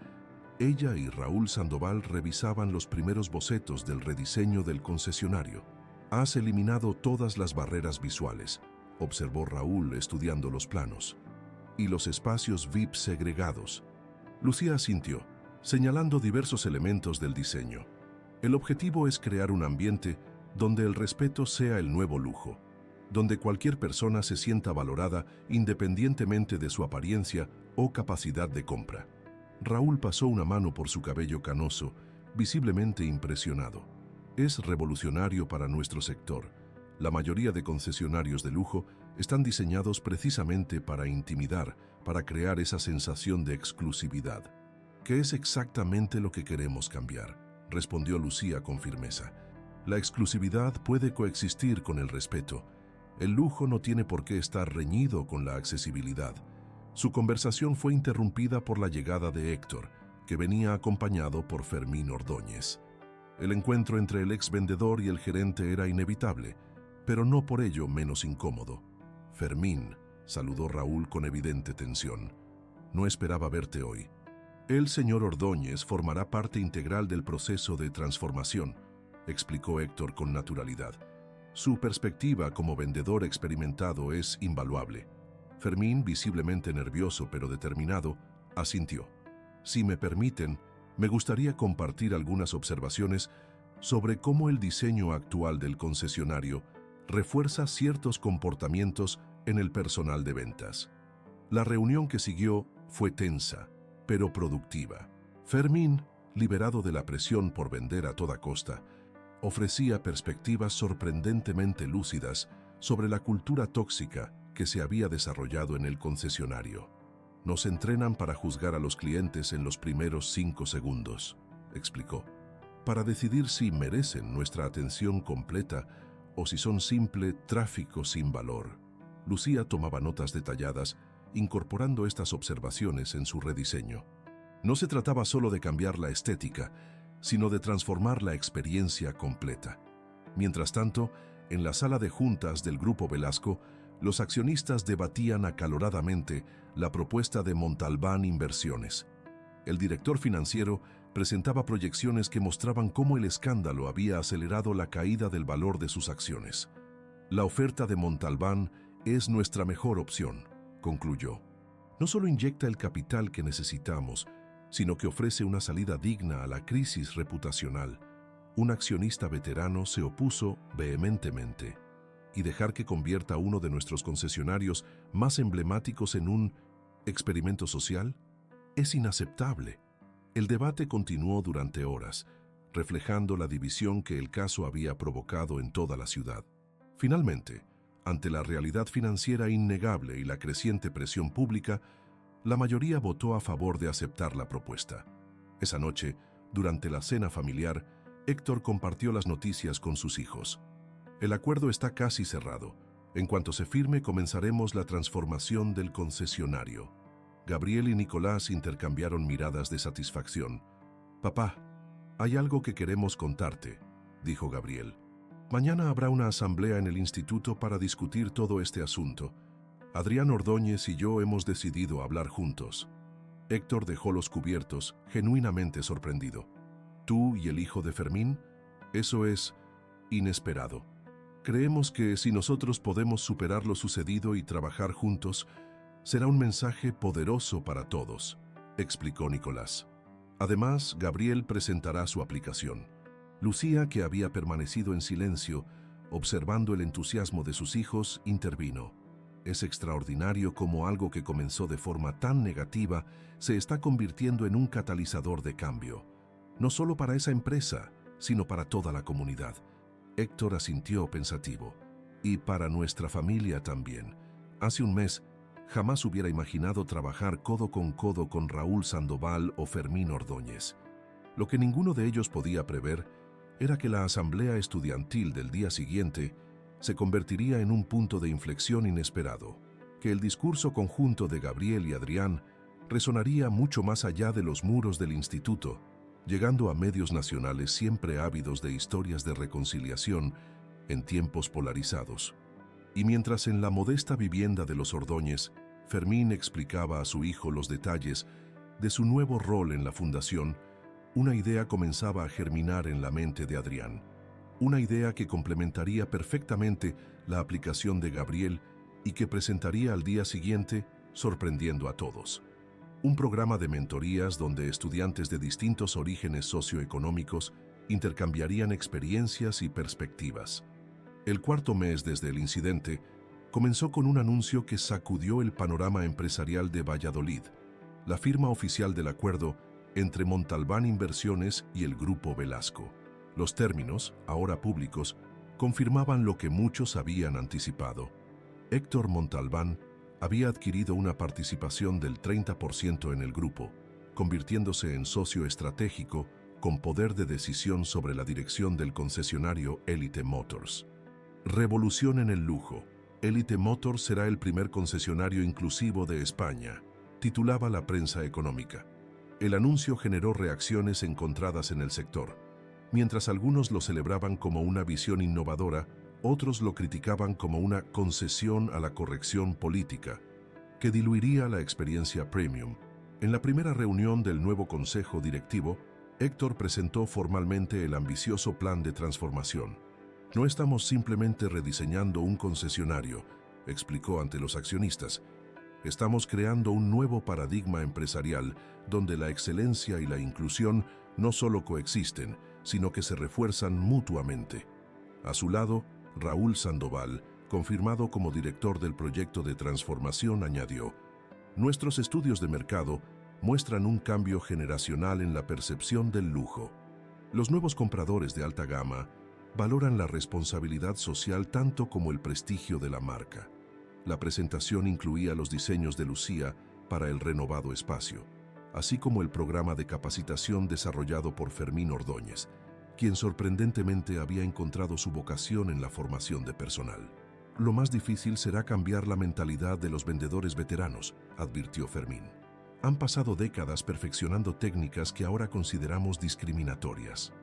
ella y Raúl Sandoval revisaban los primeros bocetos del rediseño del concesionario. «Has eliminado todas las barreras visuales», observó Raúl estudiando los planos. «Y los espacios VIP segregados». Lucía asintió, señalando diversos elementos del diseño. El objetivo es crear un ambiente donde el respeto sea el nuevo lujo, donde cualquier persona se sienta valorada independientemente de su apariencia o capacidad de compra. Raúl pasó una mano por su cabello canoso, visiblemente impresionado. Es revolucionario para nuestro sector. La mayoría de concesionarios de lujo están diseñados precisamente para intimidar, para crear esa sensación de exclusividad. «¿Qué es exactamente lo que queremos cambiar?», respondió Lucía con firmeza. «La exclusividad puede coexistir con el respeto. El lujo no tiene por qué estar reñido con la accesibilidad». Su conversación fue interrumpida por la llegada de Héctor, que venía acompañado por Fermín Ordóñez. El encuentro entre el ex vendedor y el gerente era inevitable, pero no por ello menos incómodo. «Fermín», saludó Raúl con evidente tensión. «No esperaba verte hoy». «El señor Ordóñez formará parte integral del proceso de transformación», explicó Héctor con naturalidad. «Su perspectiva como vendedor experimentado es invaluable». Fermín, visiblemente nervioso pero determinado, asintió. «Si me permiten, me gustaría compartir algunas observaciones sobre cómo el diseño actual del concesionario refuerza ciertos comportamientos en el personal de ventas». La reunión que siguió fue tensa, pero productiva. Fermín, liberado de la presión por vender a toda costa, ofrecía perspectivas sorprendentemente lúcidas sobre la cultura tóxica que se había desarrollado en el concesionario. «Nos entrenan para juzgar a los clientes en los primeros 5 segundos», explicó, «para decidir si merecen nuestra atención completa o si son simple tráfico sin valor». Lucía tomaba notas detalladas, incorporando estas observaciones en su rediseño. No se trataba solo de cambiar la estética, sino de transformar la experiencia completa. Mientras tanto, en la sala de juntas del Grupo Velasco, los accionistas debatían acaloradamente la propuesta de Montalbán Inversiones. El director financiero presentaba proyecciones que mostraban cómo el escándalo había acelerado la caída del valor de sus acciones. «La oferta de Montalbán es nuestra mejor opción», concluyó. «No solo inyecta el capital que necesitamos, sino que ofrece una salida digna a la crisis reputacional». Un accionista veterano se opuso vehementemente. «¿Y dejar que convierta uno de nuestros concesionarios más emblemáticos en un experimento social? Es inaceptable». El debate continuó durante horas, reflejando la división que el caso había provocado en toda la ciudad. Finalmente, ante la realidad financiera innegable y la creciente presión pública, la mayoría votó a favor de aceptar la propuesta. Esa noche, durante la cena familiar, Héctor compartió las noticias con sus hijos. «El acuerdo está casi cerrado. En cuanto se firme, comenzaremos la transformación del concesionario». Gabriel y Nicolás intercambiaron miradas de satisfacción. «Papá, hay algo que queremos contarte», dijo Gabriel. «Mañana habrá una asamblea en el instituto para discutir todo este asunto. Adrián Ordóñez y yo hemos decidido hablar juntos». Héctor dejó los cubiertos, genuinamente sorprendido. «¿Tú y el hijo de Fermín? Eso es inesperado. Creemos que si nosotros podemos superar lo sucedido y trabajar juntos, será un mensaje poderoso para todos», explicó Nicolás. Además, Gabriel presentará su aplicación. Lucía, que había permanecido en silencio, observando el entusiasmo de sus hijos, intervino. «Es extraordinario cómo algo que comenzó de forma tan negativa se está convirtiendo en un catalizador de cambio. No solo para esa empresa, sino para toda la comunidad». Héctor asintió pensativo. Y para nuestra familia también. Hace un mes, jamás hubiera imaginado trabajar codo con Raúl Sandoval o Fermín Ordóñez. Lo que ninguno de ellos podía prever era que la asamblea estudiantil del día siguiente se convertiría en un punto de inflexión inesperado, que el discurso conjunto de Gabriel y Adrián resonaría mucho más allá de los muros del instituto, llegando a medios nacionales siempre ávidos de historias de reconciliación en tiempos polarizados. Y mientras en la modesta vivienda de los Ordóñez, Fermín explicaba a su hijo los detalles de su nuevo rol en la fundación, una idea comenzaba a germinar en la mente de Adrián. Una idea que complementaría perfectamente la aplicación de Gabriel y que presentaría al día siguiente, sorprendiendo a todos. Un programa de mentorías donde estudiantes de distintos orígenes socioeconómicos intercambiarían experiencias y perspectivas. El cuarto mes desde el incidente comenzó con un anuncio que sacudió el panorama empresarial de Valladolid, la firma oficial del acuerdo entre Montalbán Inversiones y el Grupo Velasco. Los términos, ahora públicos, confirmaban lo que muchos habían anticipado. Héctor Montalbán había adquirido una participación del 30% en el grupo, convirtiéndose en socio estratégico con poder de decisión sobre la dirección del concesionario Elite Motors. Revolución en el lujo. Elite Motors será el primer concesionario inclusivo de España, titulaba la prensa económica. El anuncio generó reacciones encontradas en el sector. Mientras algunos lo celebraban como una visión innovadora, otros lo criticaban como una concesión a la corrección política, que diluiría la experiencia premium. En la primera reunión del nuevo consejo directivo, Héctor presentó formalmente el ambicioso plan de transformación. No estamos simplemente rediseñando un concesionario, explicó ante los accionistas. Estamos creando un nuevo paradigma empresarial donde la excelencia y la inclusión no solo coexisten, sino que se refuerzan mutuamente. A su lado, Raúl Sandoval, confirmado como director del proyecto de transformación, añadió: nuestros estudios de mercado muestran un cambio generacional en la percepción del lujo. Los nuevos compradores de alta gama valoran la responsabilidad social tanto como el prestigio de la marca. La presentación incluía los diseños de Lucía para el renovado espacio, así como el programa de capacitación desarrollado por Fermín Ordóñez, quien sorprendentemente había encontrado su vocación en la formación de personal. Lo más difícil será cambiar la mentalidad de los vendedores veteranos, advirtió Fermín. Han pasado décadas perfeccionando técnicas que ahora consideramos discriminatorias.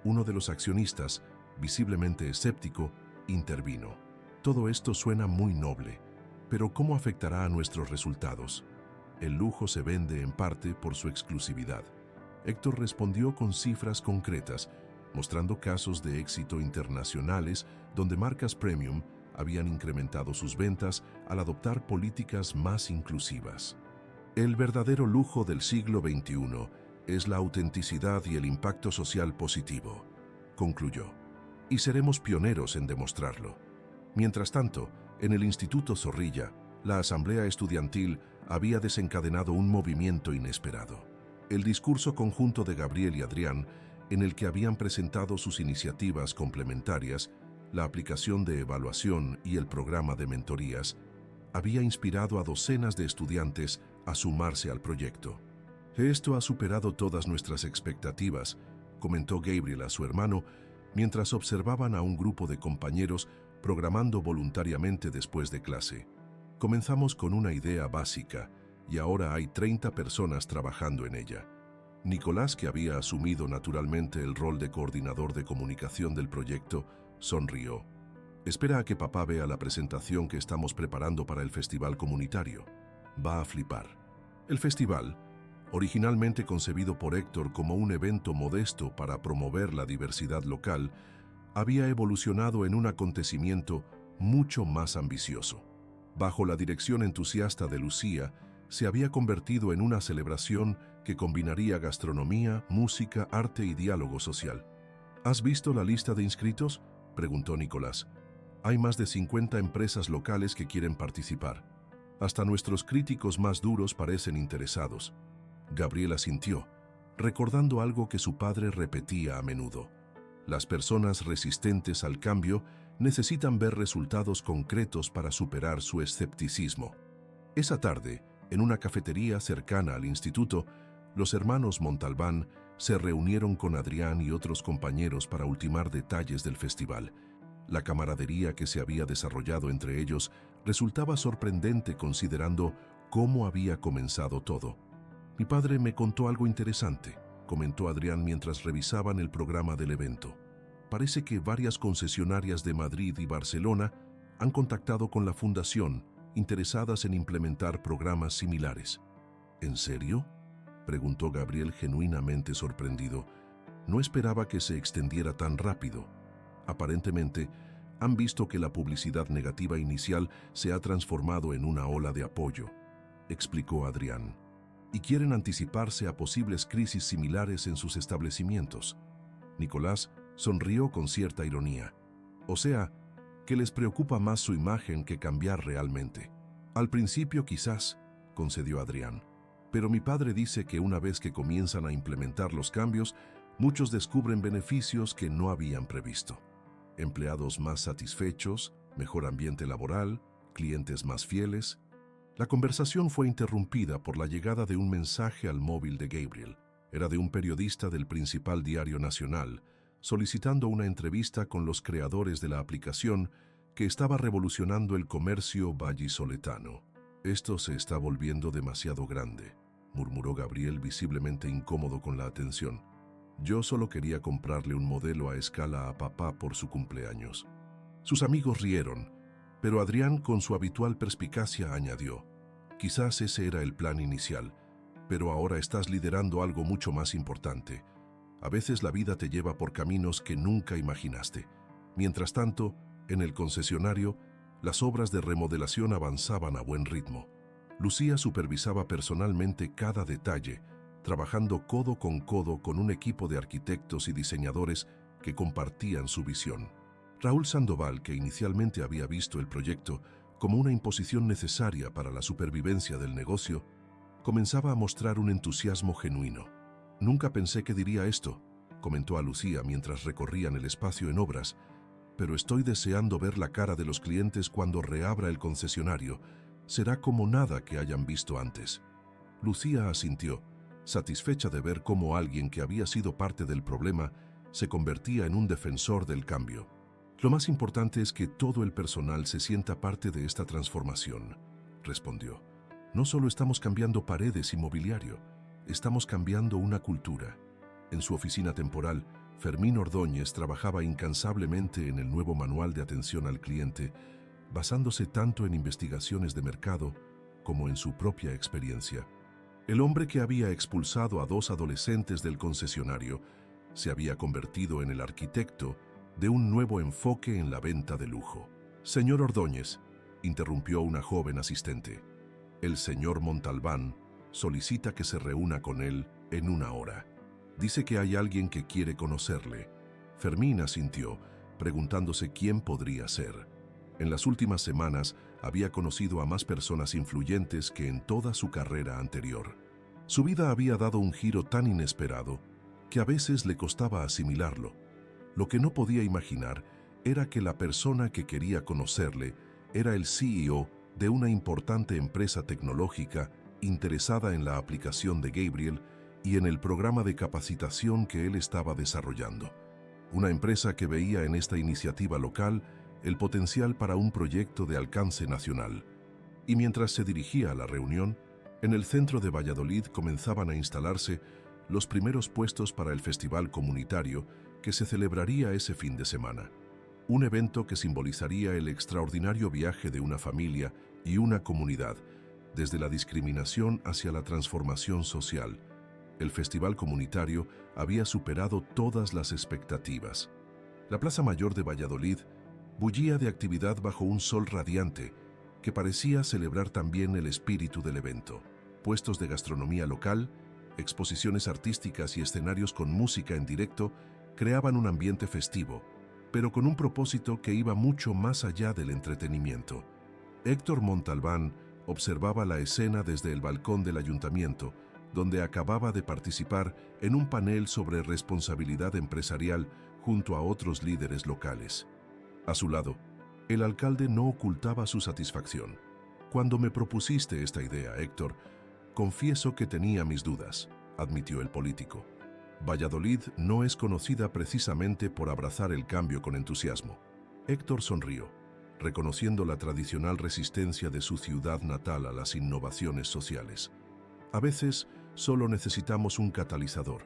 Uno de los accionistas, visiblemente escéptico, intervino. Todo esto suena muy noble, pero ¿cómo afectará a nuestros resultados? El lujo se vende en parte por su exclusividad. Héctor respondió con cifras concretas, mostrando casos de éxito internacionales donde marcas premium habían incrementado sus ventas al adoptar políticas más inclusivas. El verdadero lujo del siglo XXI es la autenticidad y el impacto social positivo, concluyó, y seremos pioneros en demostrarlo. Mientras tanto, en el Instituto Zorrilla, la asamblea estudiantil había desencadenado un movimiento inesperado. El discurso conjunto de Gabriel y Adrián, en el que habían presentado sus iniciativas complementarias, la aplicación de evaluación y el programa de mentorías, había inspirado a docenas de estudiantes a sumarse al proyecto. Esto ha superado todas nuestras expectativas, comentó Gabriel a su hermano, mientras observaban a un grupo de compañeros programando voluntariamente después de clase. Comenzamos con una idea básica y ahora hay 30 personas trabajando en ella. Nicolás, que había asumido naturalmente el rol de coordinador de comunicación del proyecto, sonrió. Espera a que papá vea la presentación que estamos preparando para el festival comunitario. Va a flipar. El festival, originalmente concebido por Héctor como un evento modesto para promover la diversidad local, había evolucionado en un acontecimiento mucho más ambicioso. Bajo la dirección entusiasta de Lucía, se había convertido en una celebración que combinaría gastronomía, música, arte y diálogo social. ¿Has visto la lista de inscritos?, preguntó Nicolás. Hay más de 50 empresas locales que quieren participar. Hasta nuestros críticos más duros parecen interesados. Gabriel asintió, recordando algo que su padre repetía a menudo. Las personas resistentes al cambio necesitan ver resultados concretos para superar su escepticismo. Esa tarde, en una cafetería cercana al instituto, los hermanos Montalbán se reunieron con Adrián y otros compañeros para ultimar detalles del festival. La camaradería que se había desarrollado entre ellos resultaba sorprendente considerando cómo había comenzado todo. «Mi padre me contó algo interesante», comentó Adrián mientras revisaban el programa del evento. «Parece que varias concesionarias de Madrid y Barcelona han contactado con la fundación, interesadas en implementar programas similares». «¿En serio?», preguntó Gabriel genuinamente sorprendido. No esperaba que se extendiera tan rápido. Aparentemente, han visto que la publicidad negativa inicial se ha transformado en una ola de apoyo, explicó Adrián, y quieren anticiparse a posibles crisis similares en sus establecimientos. Nicolás sonrió con cierta ironía. O sea, que les preocupa más su imagen que cambiar realmente. Al principio quizás, concedió Adrián, pero mi padre dice que una vez que comienzan a implementar los cambios, muchos descubren beneficios que no habían previsto. Empleados más satisfechos, mejor ambiente laboral, clientes más fieles. La conversación fue interrumpida por la llegada de un mensaje al móvil de Gabriel. Era de un periodista del principal diario nacional, solicitando una entrevista con los creadores de la aplicación que estaba revolucionando el comercio vallisoletano. «Esto se está volviendo demasiado grande», murmuró Gabriel visiblemente incómodo con la atención. «Yo solo quería comprarle un modelo a escala a papá por su cumpleaños». Sus amigos rieron, pero Adrián con su habitual perspicacia añadió: «Quizás ese era el plan inicial, pero ahora estás liderando algo mucho más importante. A veces la vida te lleva por caminos que nunca imaginaste». Mientras tanto, en el concesionario, las obras de remodelación avanzaban a buen ritmo. Lucía supervisaba personalmente cada detalle, trabajando codo con un equipo de arquitectos y diseñadores que compartían su visión. Raúl Sandoval, que inicialmente había visto el proyecto como una imposición necesaria para la supervivencia del negocio, comenzaba a mostrar un entusiasmo genuino. «Nunca pensé que diría esto», comentó a Lucía mientras recorrían el espacio en obras, «pero estoy deseando ver la cara de los clientes cuando reabra el concesionario. Será como nada que hayan visto antes». Lucía asintió, satisfecha de ver cómo alguien que había sido parte del problema se convertía en un defensor del cambio. «Lo más importante es que todo el personal se sienta parte de esta transformación», respondió. «No solo estamos cambiando paredes y mobiliario, estamos cambiando una cultura». En su oficina temporal, Fermín Ordóñez trabajaba incansablemente en el nuevo manual de atención al cliente, basándose tanto en investigaciones de mercado como en su propia experiencia. El hombre que había expulsado a 2 adolescentes del concesionario se había convertido en el arquitecto de un nuevo enfoque en la venta de lujo. «Señor Ordóñez», interrumpió una joven asistente, «el señor Montalbán solicita que se reúna con él en 1 hora. Dice que hay alguien que quiere conocerle». Fermín asintió, preguntándose quién podría ser. En las últimas semanas había conocido a más personas influyentes que en toda su carrera anterior. Su vida había dado un giro tan inesperado que a veces le costaba asimilarlo. Lo que no podía imaginar era que la persona que quería conocerle era el CEO de una importante empresa tecnológica interesada en la aplicación de Gabriel y en el programa de capacitación que él estaba desarrollando. Una empresa que veía en esta iniciativa local el potencial para un proyecto de alcance nacional. Y mientras se dirigía a la reunión, en el centro de Valladolid comenzaban a instalarse los primeros puestos para el festival comunitario que se celebraría ese fin de semana. Un evento que simbolizaría el extraordinario viaje de una familia y una comunidad, desde la discriminación hacia la transformación social. El festival comunitario había superado todas las expectativas. La Plaza Mayor de Valladolid bullía de actividad bajo un sol radiante que parecía celebrar también el espíritu del evento. Puestos de gastronomía local, exposiciones artísticas y escenarios con música en directo creaban un ambiente festivo, pero con un propósito que iba mucho más allá del entretenimiento. Héctor Montalbán observaba la escena desde el balcón del ayuntamiento, donde acababa de participar en un panel sobre responsabilidad empresarial junto a otros líderes locales. A su lado, el alcalde no ocultaba su satisfacción. Cuando me propusiste esta idea, Héctor, confieso que tenía mis dudas, admitió el político. Valladolid no es conocida precisamente por abrazar el cambio con entusiasmo. Héctor sonrió, reconociendo la tradicional resistencia de su ciudad natal a las innovaciones sociales. A veces, solo necesitamos un catalizador,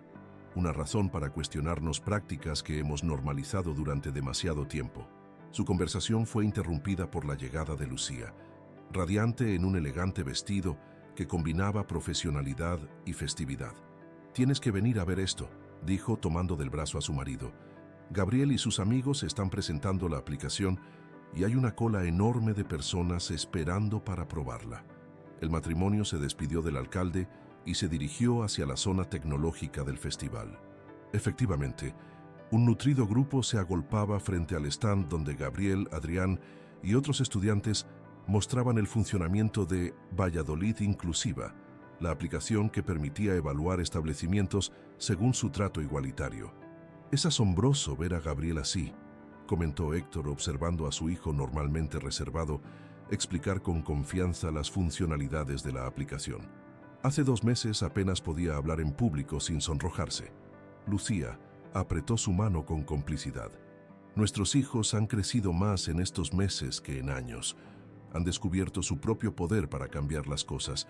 una razón para cuestionarnos prácticas que hemos normalizado durante demasiado tiempo. Su conversación fue interrumpida por la llegada de Lucía, radiante en un elegante vestido que combinaba profesionalidad y festividad. «Tienes que venir a ver esto», dijo tomando del brazo a su marido. «Gabriel y sus amigos están presentando la aplicación y hay una cola enorme de personas esperando para probarla». El matrimonio se despidió del alcalde y se dirigió hacia la zona tecnológica del festival. Efectivamente, un nutrido grupo se agolpaba frente al stand donde Gabriel, Adrián y otros estudiantes mostraban el funcionamiento de Valladolid Inclusiva, la aplicación que permitía evaluar establecimientos según su trato igualitario. «Es asombroso ver a Gabriel así», comentó Héctor observando a su hijo normalmente reservado explicar con confianza las funcionalidades de la aplicación. Hace 2 meses apenas podía hablar en público sin sonrojarse. Lucía apretó su mano con complicidad. «Nuestros hijos han crecido más en estos meses que en años. Han descubierto su propio poder para cambiar las cosas».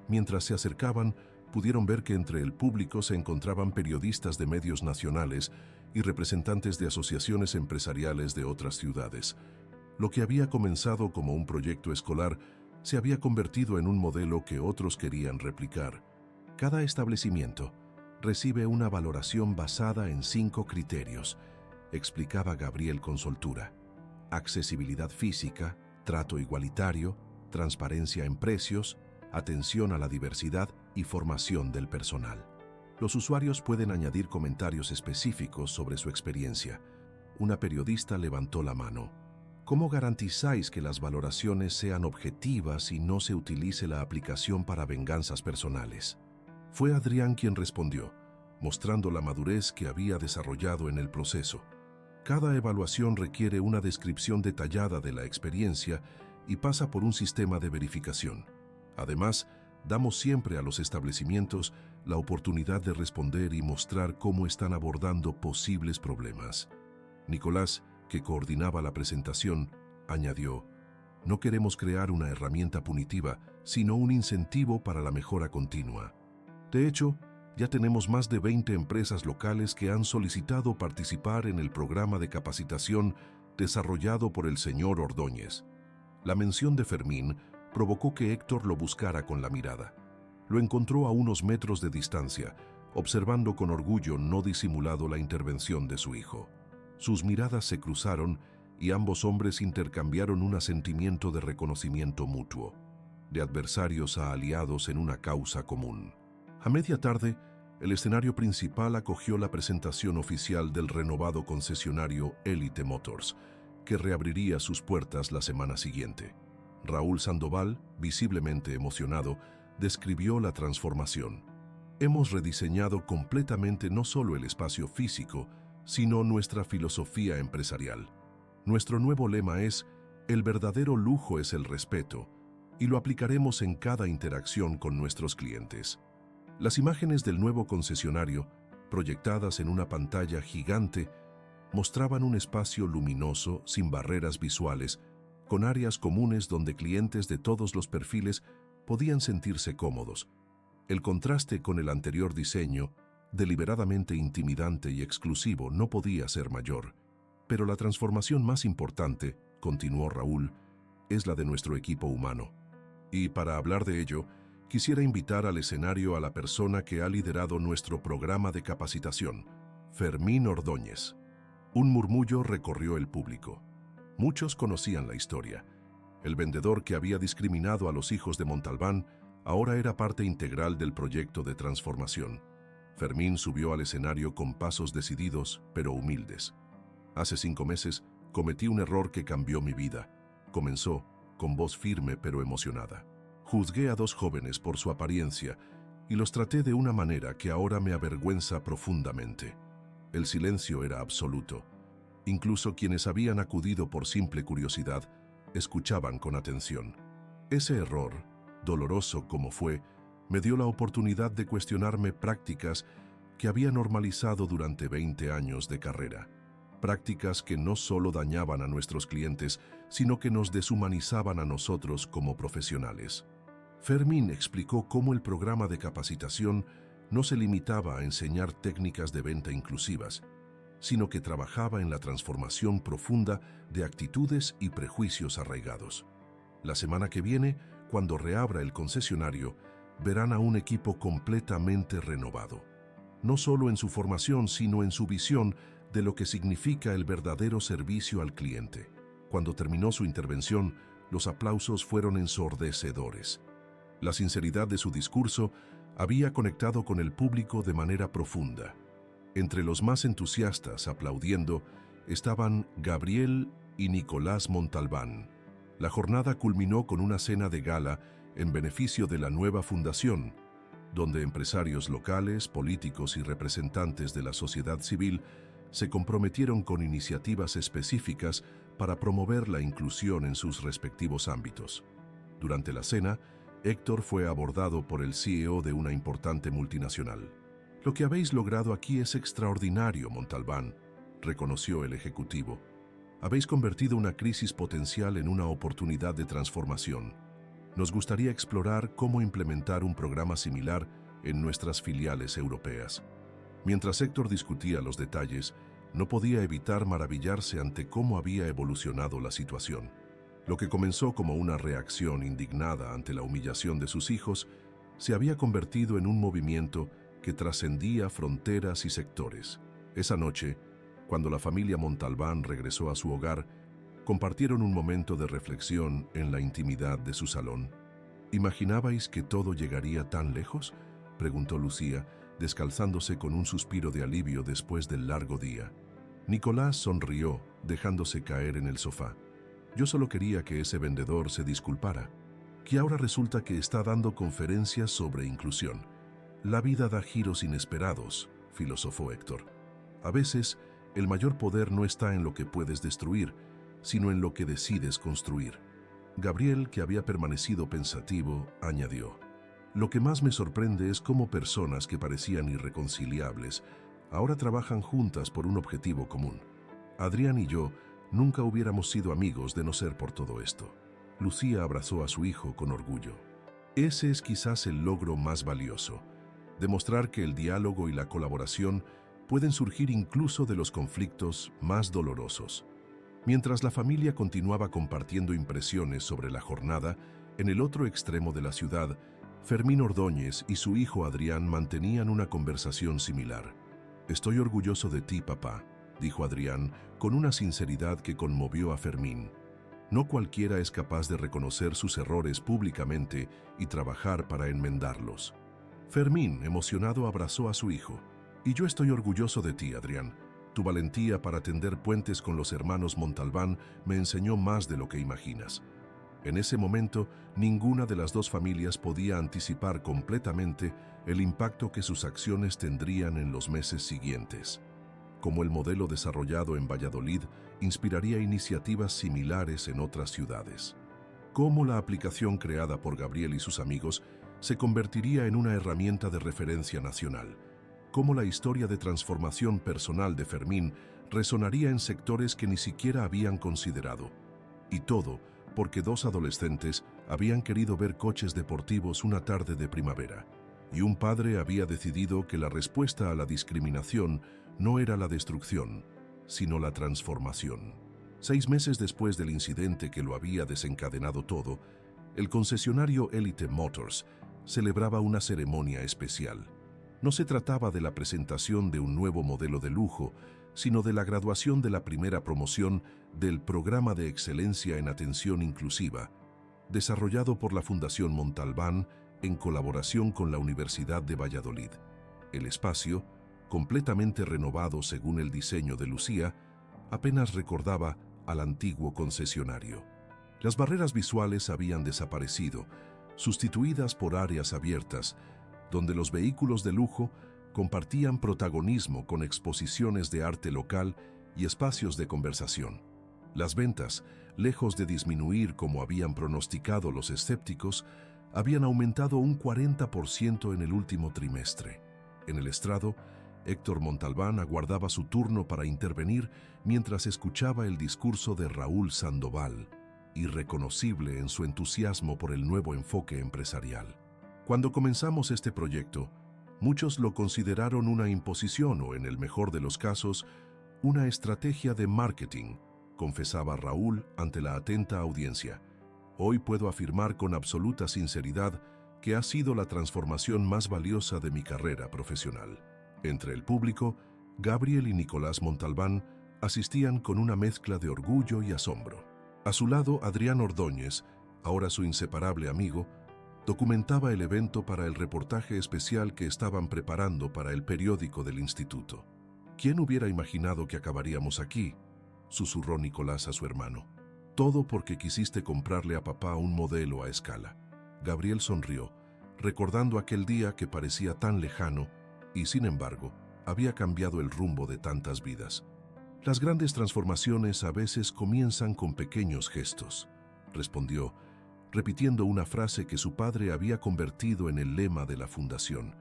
Mientras se acercaban, pudieron ver que entre el público se encontraban periodistas de medios nacionales y representantes de asociaciones empresariales de otras ciudades. Lo que había comenzado como un proyecto escolar se había convertido en un modelo que otros querían replicar. Cada establecimiento recibe una valoración basada en 5 criterios, explicaba Gabriel con soltura. Accesibilidad física, trato igualitario, transparencia en precios, atención a la diversidad y formación del personal. Los usuarios pueden añadir comentarios específicos sobre su experiencia. Una periodista levantó la mano. ¿Cómo garantizáis que las valoraciones sean objetivas y no se utilice la aplicación para venganzas personales? Fue Adrián quien respondió, mostrando la madurez que había desarrollado en el proceso. Cada evaluación requiere una descripción detallada de la experiencia y pasa por un sistema de verificación. Además, damos siempre a los establecimientos la oportunidad de responder y mostrar cómo están abordando posibles problemas. Nicolás, que coordinaba la presentación, añadió: «No queremos crear una herramienta punitiva, sino un incentivo para la mejora continua. De hecho, ya tenemos más de 20 empresas locales que han solicitado participar en el programa de capacitación desarrollado por el señor Ordóñez». La mención de Fermín provocó que Héctor lo buscara con la mirada. Lo encontró a unos metros de distancia, observando con orgullo no disimulado la intervención de su hijo. Sus miradas se cruzaron y ambos hombres intercambiaron un sentimiento de reconocimiento mutuo, de adversarios a aliados en una causa común. A media tarde, el escenario principal acogió la presentación oficial del renovado concesionario Elite Motors, que reabriría sus puertas la semana siguiente. Raúl Sandoval, visiblemente emocionado, describió la transformación. «Hemos rediseñado completamente no solo el espacio físico, sino nuestra filosofía empresarial. Nuestro nuevo lema es: el verdadero lujo es el respeto, y lo aplicaremos en cada interacción con nuestros clientes». Las imágenes del nuevo concesionario, proyectadas en una pantalla gigante, mostraban un espacio luminoso, sin barreras visuales, con áreas comunes donde clientes de todos los perfiles podían sentirse cómodos. El contraste con el anterior diseño, deliberadamente intimidante y exclusivo, no podía ser mayor. Pero la transformación más importante, continuó Raúl, es la de nuestro equipo humano. Y para hablar de ello, quisiera invitar al escenario a la persona que ha liderado nuestro programa de capacitación, Fermín Ordóñez. Un murmullo recorrió el público. Muchos conocían la historia. El vendedor que había discriminado a los hijos de Montalbán ahora era parte integral del proyecto de transformación. Fermín subió al escenario con pasos decididos, pero humildes. «Hace 5 meses cometí un error que cambió mi vida», comenzó, con voz firme pero emocionada. «Juzgué a 2 jóvenes por su apariencia y los traté de una manera que ahora me avergüenza profundamente. El silencio era absoluto. Incluso quienes habían acudido por simple curiosidad, escuchaban con atención. Ese error, doloroso como fue, me dio la oportunidad de cuestionarme prácticas que había normalizado durante 20 años de carrera. Prácticas que no solo dañaban a nuestros clientes, sino que nos deshumanizaban a nosotros como profesionales. Fermín explicó cómo el programa de capacitación no se limitaba a enseñar técnicas de venta inclusivas, sino que trabajaba en la transformación profunda de actitudes y prejuicios arraigados. La semana que viene, cuando reabra el concesionario, verán a un equipo completamente renovado. No solo en su formación, sino en su visión de lo que significa el verdadero servicio al cliente. Cuando terminó su intervención, los aplausos fueron ensordecedores. La sinceridad de su discurso había conectado con el público de manera profunda. Entre los más entusiastas aplaudiendo estaban Gabriel y Nicolás Montalbán. La jornada culminó con una cena de gala en beneficio de la nueva fundación, donde empresarios locales, políticos y representantes de la sociedad civil se comprometieron con iniciativas específicas para promover la inclusión en sus respectivos ámbitos. Durante la cena, Héctor fue abordado por el CEO de una importante multinacional. «Lo que habéis logrado aquí es extraordinario, Montalbán», reconoció el ejecutivo. «Habéis convertido una crisis potencial en una oportunidad de transformación. Nos gustaría explorar cómo implementar un programa similar en nuestras filiales europeas». Mientras Héctor discutía los detalles, no podía evitar maravillarse ante cómo había evolucionado la situación. Lo que comenzó como una reacción indignada ante la humillación de sus hijos, se había convertido en un movimiento que trascendía fronteras y sectores. Esa noche, cuando la familia Montalbán regresó a su hogar, compartieron un momento de reflexión en la intimidad de su salón. «¿Imaginabais que todo llegaría tan lejos?», preguntó Lucía, descalzándose con un suspiro de alivio después del largo día. Nicolás sonrió, dejándose caer en el sofá. «Yo solo quería que ese vendedor se disculpara, que ahora resulta que está dando conferencias sobre inclusión. La vida da giros inesperados», filosofó Héctor. «A veces, el mayor poder no está en lo que puedes destruir, sino en lo que decides construir». Gabriel, que había permanecido pensativo, añadió: «Lo que más me sorprende es cómo personas que parecían irreconciliables ahora trabajan juntas por un objetivo común. Adrián y yo nunca hubiéramos sido amigos de no ser por todo esto». Lucía abrazó a su hijo con orgullo. Ese es quizás el logro más valioso: demostrar que el diálogo y la colaboración pueden surgir incluso de los conflictos más dolorosos. Mientras la familia continuaba compartiendo impresiones sobre la jornada, en el otro extremo de la ciudad, Fermín Ordóñez y su hijo Adrián mantenían una conversación similar. «Estoy orgulloso de ti, papá», dijo Adrián, con una sinceridad que conmovió a Fermín. No cualquiera es capaz de reconocer sus errores públicamente y trabajar para enmendarlos. Fermín, emocionado, abrazó a su hijo. «Y yo estoy orgulloso de ti, Adrián. Tu valentía para tender puentes con los hermanos Montalbán me enseñó más de lo que imaginas». En ese momento, ninguna de las dos familias podía anticipar completamente el impacto que sus acciones tendrían en los meses siguientes. Como el modelo desarrollado en Valladolid inspiraría iniciativas similares en otras ciudades. Cómo la aplicación creada por Gabriel y sus amigos se convertiría en una herramienta de referencia nacional. Cómo la historia de transformación personal de Fermín resonaría en sectores que ni siquiera habían considerado. Y todo porque dos adolescentes habían querido ver coches deportivos una tarde de primavera, y un padre había decidido que la respuesta a la discriminación no era la destrucción, sino la transformación. 6 meses después del incidente que lo había desencadenado todo, el concesionario Elite Motors celebraba una ceremonia especial. No se trataba de la presentación de un nuevo modelo de lujo, sino de la graduación de la primera promoción del Programa de Excelencia en Atención Inclusiva, desarrollado por la Fundación Montalbán en colaboración con la Universidad de Valladolid. El espacio, completamente renovado según el diseño de Lucía, apenas recordaba al antiguo concesionario. Las barreras visuales habían desaparecido, sustituidas por áreas abiertas, donde los vehículos de lujo compartían protagonismo con exposiciones de arte local y espacios de conversación. Las ventas, lejos de disminuir como habían pronosticado los escépticos, habían aumentado un 40% en el último trimestre. En el estrado, Héctor Montalbán aguardaba su turno para intervenir mientras escuchaba el discurso de Raúl Sandoval, irreconocible en su entusiasmo por el nuevo enfoque empresarial. Cuando comenzamos este proyecto, muchos lo consideraron una imposición o, en el mejor de los casos, una estrategia de marketing, confesaba Raúl ante la atenta audiencia. Hoy puedo afirmar con absoluta sinceridad que ha sido la transformación más valiosa de mi carrera profesional. Entre el público, Gabriel y Nicolás Montalbán asistían con una mezcla de orgullo y asombro. A su lado, Adrián Ordóñez, ahora su inseparable amigo, documentaba el evento para el reportaje especial que estaban preparando para el periódico del instituto. ¿Quién hubiera imaginado que acabaríamos aquí?, susurró Nicolás a su hermano. Todo porque quisiste comprarle a papá un modelo a escala. Gabriel sonrió, recordando aquel día que parecía tan lejano y, sin embargo, había cambiado el rumbo de tantas vidas. Las grandes transformaciones a veces comienzan con pequeños gestos, respondió, repitiendo una frase que su padre había convertido en el lema de la fundación.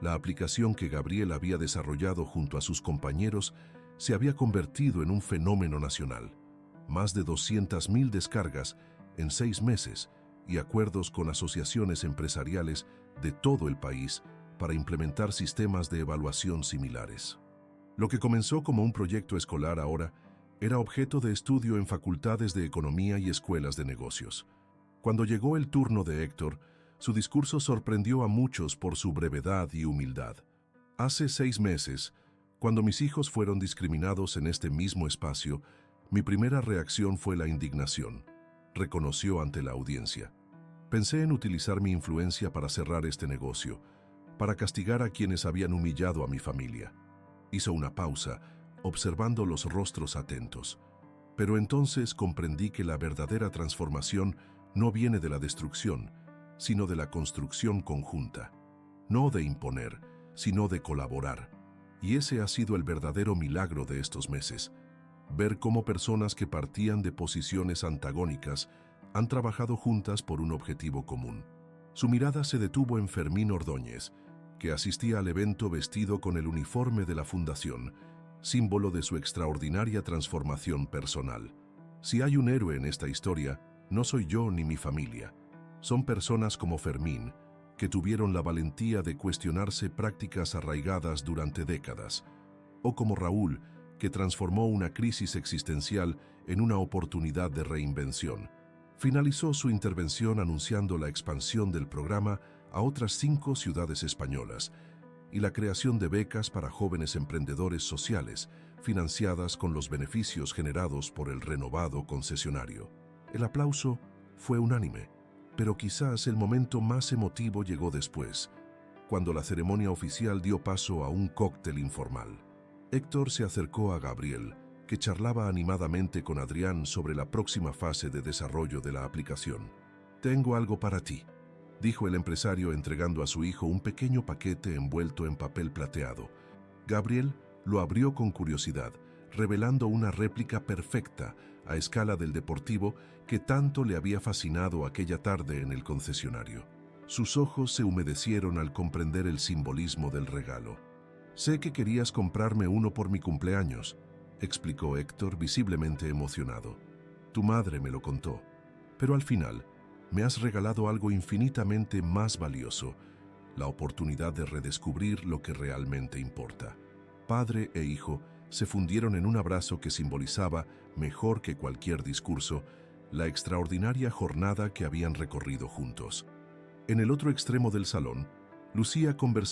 La aplicación que Gabriel había desarrollado junto a sus compañeros se había convertido en un fenómeno nacional. Más de 200.000 descargas en 6 meses y acuerdos con asociaciones empresariales de todo el país para implementar sistemas de evaluación similares. Lo que comenzó como un proyecto escolar ahora era objeto de estudio en facultades de economía y escuelas de negocios. Cuando llegó el turno de Héctor, su discurso sorprendió a muchos por su brevedad y humildad. Hace 6 meses, cuando mis hijos fueron discriminados en este mismo espacio, mi primera reacción fue la indignación, reconoció ante la audiencia. Pensé en utilizar mi influencia para cerrar este negocio, para castigar a quienes habían humillado a mi familia. Hizo una pausa, observando los rostros atentos. Pero entonces comprendí que la verdadera transformación no viene de la destrucción, sino de la construcción conjunta. No de imponer, sino de colaborar. Y ese ha sido el verdadero milagro de estos meses. Ver cómo personas que partían de posiciones antagónicas han trabajado juntas por un objetivo común. Su mirada se detuvo en Fermín Ordóñez, que asistía al evento vestido con el uniforme de la fundación, símbolo de su extraordinaria transformación personal. Si hay un héroe en esta historia, no soy yo ni mi familia. Son personas como Fermín, que tuvieron la valentía de cuestionarse prácticas arraigadas durante décadas, o como Raúl, que transformó una crisis existencial en una oportunidad de reinvención. Finalizó su intervención anunciando la expansión del programa a otras 5 ciudades españolas y la creación de becas para jóvenes emprendedores sociales, financiadas con los beneficios generados por el renovado concesionario. El aplauso fue unánime, pero quizás el momento más emotivo llegó después, cuando la ceremonia oficial dio paso a un cóctel informal. Héctor se acercó a Gabriel, que charlaba animadamente con Adrián sobre la próxima fase de desarrollo de la aplicación. «Tengo algo para ti», dijo el empresario entregando a su hijo un pequeño paquete envuelto en papel plateado. Gabriel lo abrió con curiosidad, revelando una réplica perfecta a escala del deportivo que tanto le había fascinado aquella tarde en el concesionario. Sus ojos se humedecieron al comprender el simbolismo del regalo. «Sé que querías comprarme uno por mi cumpleaños», explicó Héctor visiblemente emocionado. «Tu madre me lo contó, pero al final me has regalado algo infinitamente más valioso, la oportunidad de redescubrir lo que realmente importa». Padre e hijo se fundieron en un abrazo que simbolizaba, mejor que cualquier discurso, la extraordinaria jornada que habían recorrido juntos. En el otro extremo del salón, Lucía conversaba